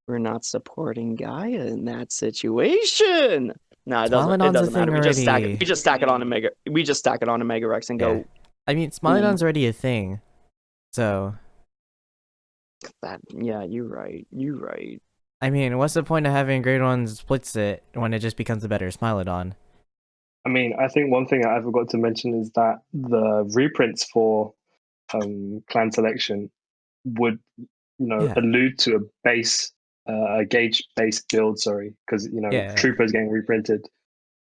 We're not supporting Gaia in that situation. No, it doesn't. It Smilodon's a doesn't matter. thing We just stack already. it. We just stack it on a mega. We just stack it on a Mega Rex and Yeah. go. I mean, Smilodon's already a thing, so. That. Yeah, you're right. You're right. I mean, what's the point of having Great One splits it when it just becomes a better Smilodon? I mean, I think one thing I forgot to mention is that the reprints for clan selection would, allude to a base, a gauge based build. Sorry, because Trooper's getting reprinted.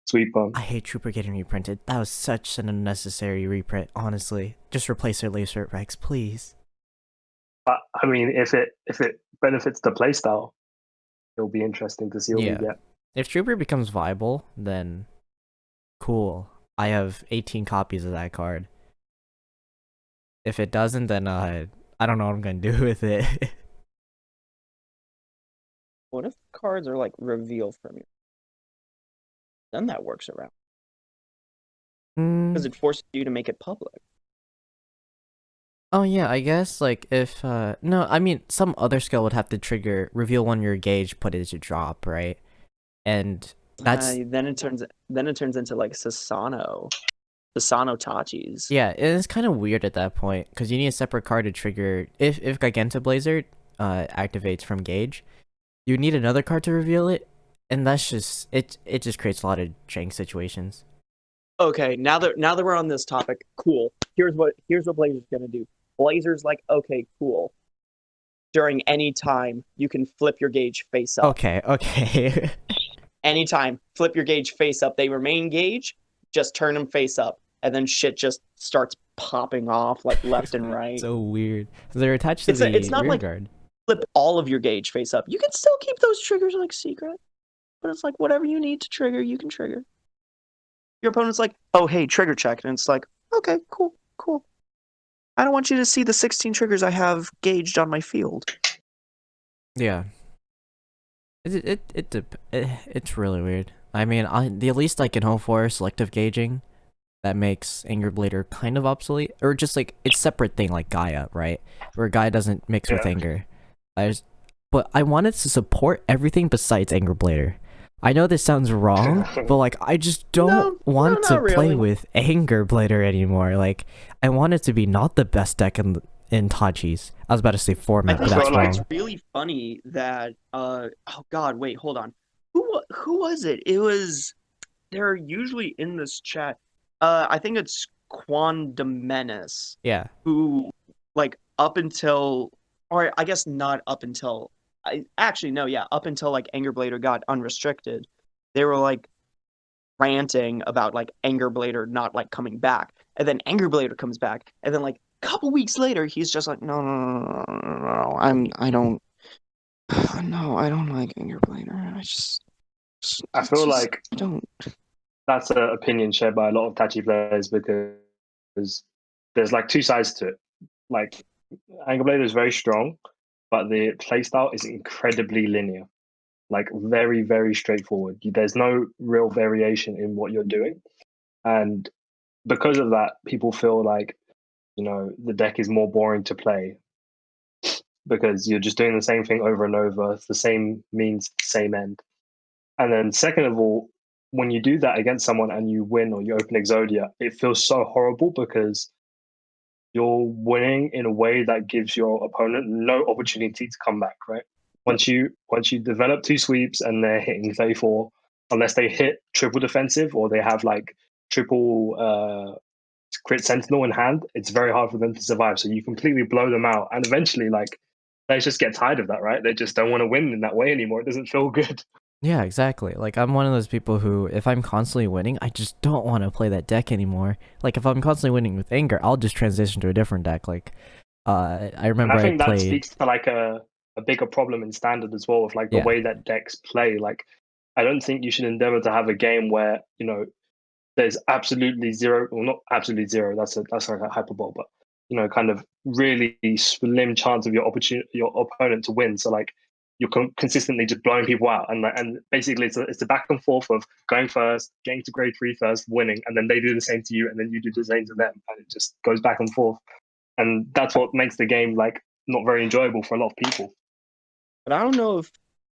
Sweeper. I hate Trooper getting reprinted. That was such an unnecessary reprint. Honestly, just replace their Laser Rex, please. But I mean, if it benefits the playstyle, it'll be interesting to see what we get. If Trooper becomes viable, then cool. I have 18 copies of that card. If it doesn't, then I don't know what I'm gonna do with it. What if cards are like reveal from you? Then that works around because it forces you to make it public. Oh yeah, I guess like if no, I mean some other skill would have to trigger reveal one your gauge, put it to drop, right? And that's then it turns into like Sasano Tachis. Yeah, it's kind of weird at that point because you need a separate card to trigger if Gigantoblazer activates from gauge. You need another card to reveal it, and that's just it just creates a lot of jank situations. Okay, now that we're on this topic, cool. Here's what Blazer's gonna do. Blazer's like, okay, cool. During any time, you can flip your gauge face up. Okay. Anytime, flip your gauge face up. They remain gauge, just turn them face up, and then shit just starts popping off like left and right. So weird. So they're attached to the it's not rear like guard. Flip all of your gauge face up. You can still keep those triggers like secret, but it's like whatever you need to trigger, you can trigger. Your opponent's like, oh, hey, trigger check. And it's like, okay, cool. I don't want you to see the 16 triggers I have gauged on my field. Yeah. It's really weird. I mean, the least I can hope for is selective gauging. That makes Anger Blader kind of obsolete. Or just like, it's separate thing like Gaia, right? Where Gaia doesn't mix with Anger. But I wanted to support everything besides Anger Blader. I know this sounds wrong, but like I just don't want to play with Anger Blader anymore. Like I want it to be not the best deck in Tachis. I was about to say format, but that's wrong. It's really funny that oh god, wait, hold on. Who was it? It was they're usually in this chat. I think it's Quandomenace. Yeah. Who like up until, or I guess not up until, up until like Anger Blader got unrestricted, they were like ranting about like Anger Blader not like coming back, and then Anger Blader comes back, and then like a couple weeks later he's just like, no, I don't like Anger Blader. I feel like that's an opinion shared by a lot of Tachi players because there's like two sides to it. Like Anger Blader is very strong, but the playstyle is incredibly linear, like very, very straightforward. There's no real variation in what you're doing. And because of that, people feel like, the deck is more boring to play because you're just doing the same thing over and over. It's the same means, same end. And then second of all, when you do that against someone and you win or you open Exodia, it feels so horrible because you're winning in a way that gives your opponent no opportunity to come back, right? Once you develop two sweeps and they're hitting 34, unless they hit triple defensive or they have like triple crit sentinel in hand, it's very hard for them to survive. So you completely blow them out, and eventually, like, they just get tired of that, right? They just don't want to win in that way anymore. It doesn't feel good. Yeah, exactly. Like, I'm one of those people who, if I'm constantly winning, I just don't want to play that deck anymore. Like, if I'm constantly winning with Anger, I'll just transition to a different deck. Like, I remember I think that played... speaks to, like, a bigger problem in Standard as well, of, like, the way that decks play. Like, I don't think you should endeavor to have a game where, there's absolutely zero, well, not absolutely zero, that's like a hyperbole, but, kind of really slim chance of your opponent to win. So, like, you're consistently just blowing people out, and basically it's a back and forth of going first, getting to grade 3 first, winning, and then they do the same to you, and then you do the same to them, and it just goes back and forth, and that's what makes the game like not very enjoyable for a lot of people. But I don't know if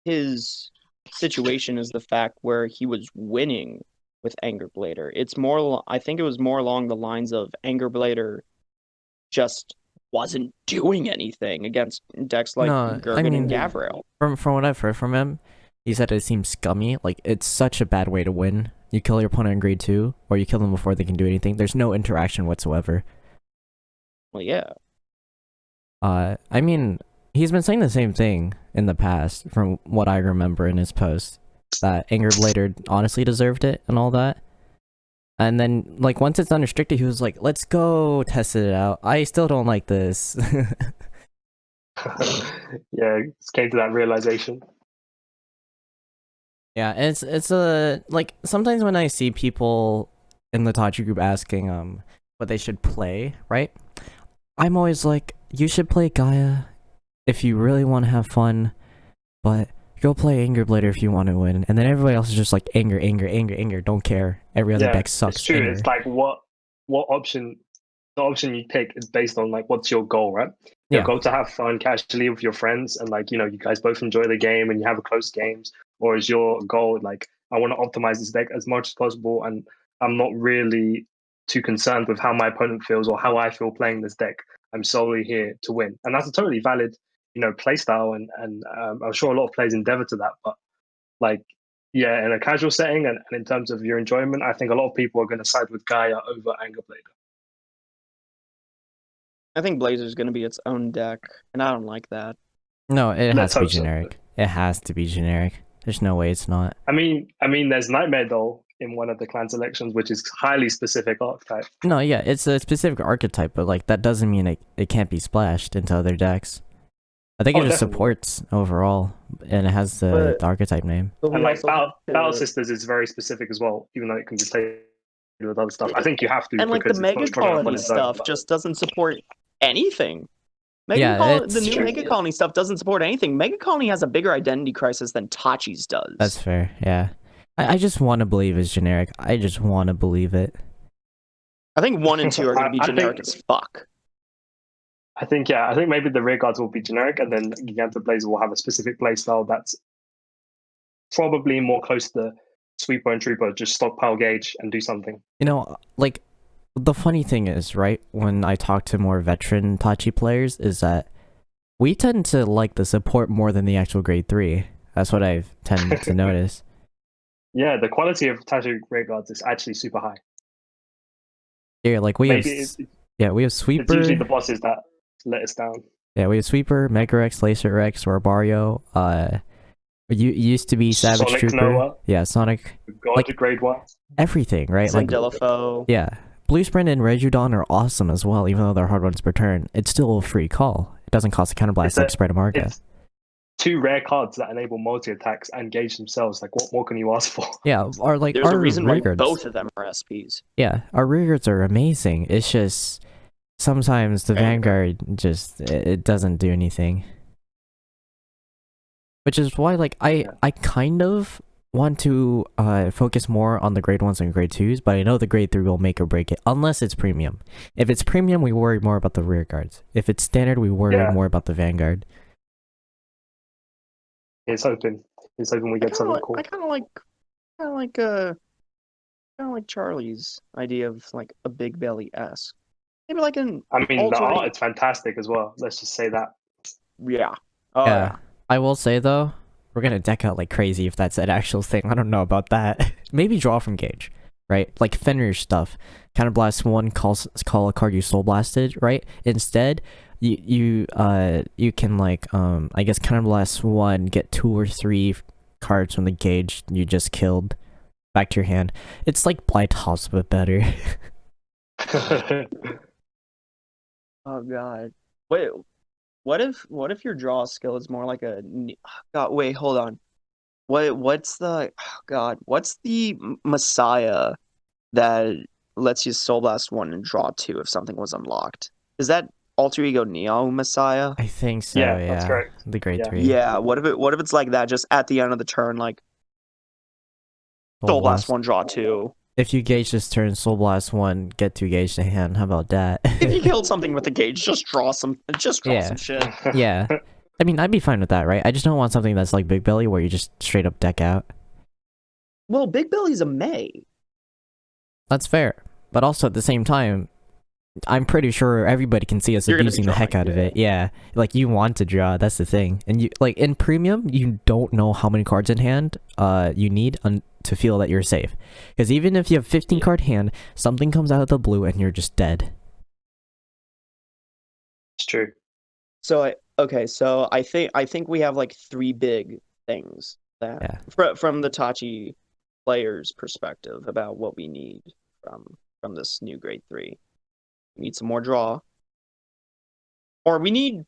his situation is the fact where he was winning with Angerblader. It's more, I think it was more along the lines of Angerblader just wasn't doing anything against decks like No, Gergen I mean, and Gavrail. From what I've heard from him, he said it seems scummy. Like, it's such a bad way to win. You kill your opponent in grade 2, or you kill them before they can do anything. There's no interaction whatsoever. Well, yeah. I mean, he's been saying the same thing in the past, from what I remember in his posts, that Angerblader honestly deserved it and all that. And then, like, once it's unrestricted, he was like, let's go test it out. I still don't like this. Yeah, it came to that realization. Yeah, it's like, sometimes when I see people in the Tachi group asking what they should play, right? I'm always like, you should play Gaia if you really want to have fun, but go play Angerblader if you want to win. And then everybody else is just like anger, don't care. Every other deck sucks. It's true. Anger. It's like what option, the option you pick is based on like what's your goal, right? Your goal to have fun casually with your friends, and like, you know, you guys both enjoy the game and you have a close games, or is your goal like, I want to optimize this deck as much as possible, and I'm not really too concerned with how my opponent feels or how I feel playing this deck. I'm solely here to win, and that's a totally valid, you know, play style, and I'm sure a lot of players endeavor to that. But like, yeah, in a casual setting and in terms of your enjoyment, I think a lot of people are going to side with Gaia over Angerblader. I think Blazer's going to be its own deck, and I don't like that. No, it has Let's to be hope so. generic. It has to be generic. There's no way it's not. I mean, there's Nightmare Doll in one of the clan selections, which is highly specific archetype. No, yeah, it's a specific archetype, but like that doesn't mean it can't be splashed into other decks. I think it just definitely. supports overall, and it has the archetype name. And like Battle Sisters is very specific as well, even though it can be played with other stuff. I think you have to, and like the because it's Mega not strong enough on Colony its own, stuff but- just doesn't support anything. Yeah, The new true. Mega Colony stuff doesn't support anything. Mega Colony has a bigger identity crisis than Tachis does. That's fair, yeah. I just want to believe it's generic. I just want to believe it. I think 1 and 2 are going to be I generic think- as fuck. I think maybe the rear guards will be generic, and then Gigantoblazer will have a specific playstyle that's probably more close to Sweeper and Trooper, just stockpile gauge and do something. You know, like, the funny thing is, right, when I talk to more veteran Tachi players, is that we tend to like the support more than the actual grade 3. That's what I've tended to notice. Yeah, the quality of Tachi rear guards is actually super high. Yeah, like we Maybe we have Sweeper. It's usually the bosses that let us down. Yeah, we have Sweeper, Mega Rex, Laser Rex, Barbario. Used to be Savage Sonic Trooper. Noah. Yeah, Sonic. God, like, to grade 1. Everything, right? Like, Zendilifo. yeah. Blue Sprint and Regudon are awesome as well, even though they're hard ones per turn. It's still a free call. It doesn't cost a counterblast like Spread Amarga. It's 2 rare cards that enable multi-attacks and gauge themselves. Like, what more can you ask for? Yeah, or like There's our a reason why rear guards. both of them are SPs. Yeah, our rear guards are amazing. It's just sometimes the Vanguard just it doesn't do anything. Which is why, like, I kind of want to focus more on the grade 1s and grade 2s, but I know the grade 3 will make or break it, unless it's premium. If it's premium, we worry more about the rear guards. If it's standard, we worry more about the Vanguard. He's hoping we get something cool. I kind of like Charlie's idea of like a big belly esque. Maybe like an. I mean, the art is fantastic as well. Let's just say that. Yeah. Oh, yeah. I will say though, we're gonna deck out like crazy if that's an actual thing. I don't know about that. Maybe draw from gauge, right? Like Fenrir stuff. Counterblast 1, call a card you soul blasted, right? Instead, you can like I guess Counterblast 1, get 2 or 3 cards from the gauge you just killed back to your hand. It's like Blight House but better. Oh god. Wait. What if your draw skill is more like a God, wait, hold on. What's the Messiah that lets you soul blast 1 and draw 2 if something was unlocked? Is that Alter Ego Neo Messiah? I think so. Yeah, Yeah, that's correct. the grade Yeah. 3. Yeah. What if it's like that? Just at the end of the turn, like Soul Blast 1, draw 2. If you gauge this turn, Soul Blast 1, get 2 gauge to hand. How about that? If you killed something with a gauge, just draw some. Just draw Yeah. some shit. Yeah. I mean, I'd be fine with that, right? I just don't want something that's like Big Belly where you just straight up deck out. Well, Big Belly's a May. That's fair. But also at the same time, I'm pretty sure everybody can see us You're gonna be abusing the heck drawing, out of it. Yeah. Like, you want to draw, that's the thing. And you, like, in Premium, you don't know how many cards in hand you need to feel that you're safe. Because even if you have 15 card hand, something comes out of the blue and you're just dead. It's true. So I think we have like 3 big things that from the Tachi players' perspective about what we need from this new grade 3. We need some more draw. Or we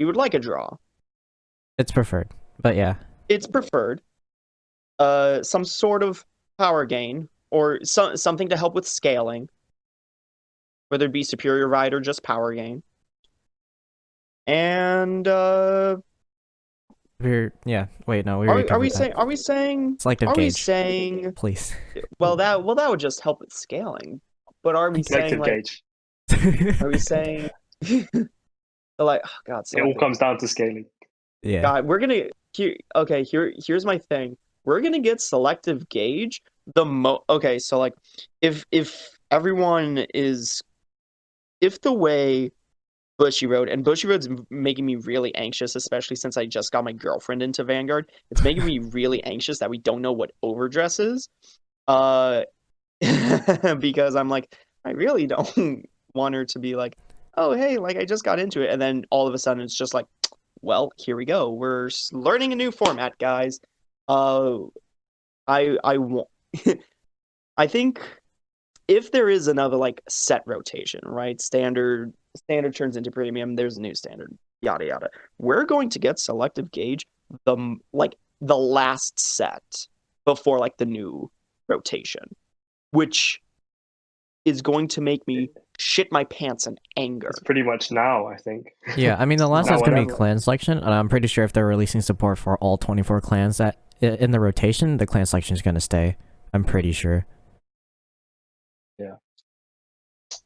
would like a draw. It's preferred. But yeah. It's preferred. Some sort of power gain or something to help with scaling. Whether it be Superior Ride or just power gain. And wait, no, are we saying selective are we gauge, saying please? well that would just help with scaling. But are we saying Selective like gauge. are we saying like oh god, It all comes down to scaling. Yeah. God, we're gonna here's my thing. We're gonna get selective gauge okay, so like if everyone is if the way Bushy Road, and Bushy Road's making me really anxious, especially since I just got my girlfriend into Vanguard. It's making me really anxious that we don't know what overdress is. Because I'm like, I really don't want her to be like, oh hey, like I just got into it, and then all of a sudden it's just like, well, here we go. We're learning a new format, guys. I want I think if there is another like set rotation, right? Standard turns into premium, there's a new standard, yada yada. We're going to get selective gauge the last set before like the new rotation, which is going to make me shit my pants in anger. It's pretty much now, I think. Yeah, I mean, the last set's gonna be whatever. clan selection, and I'm pretty sure if they're releasing support for all 24 clans that in the rotation, the clan selection is gonna stay. I'm pretty sure.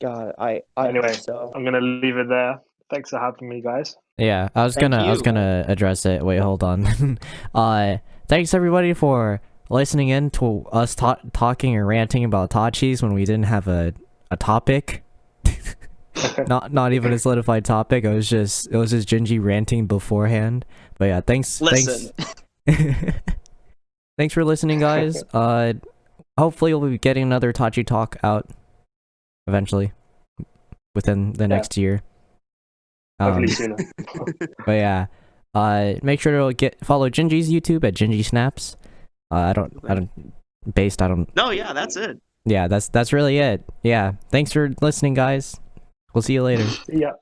God, I Anyway, hope so. I'm gonna leave it there. Thanks for having me, guys. Yeah, I was Thank you. gonna address it. Wait, hold on. Thanks everybody for listening in to us talking and ranting about Tachis when we didn't have a topic. not even a solidified topic. It was just Gingey ranting beforehand. But yeah, thanks. Listen. Thanks for listening, guys. Hopefully we'll be getting another Tachi-Talk out eventually within the next year. Hopefully sooner. But yeah, make sure to follow Gingey's YouTube at Gingey Snaps. I don't. No, yeah, that's it. Yeah, that's really it. Yeah, thanks for listening, guys. We'll see you later. Yeah.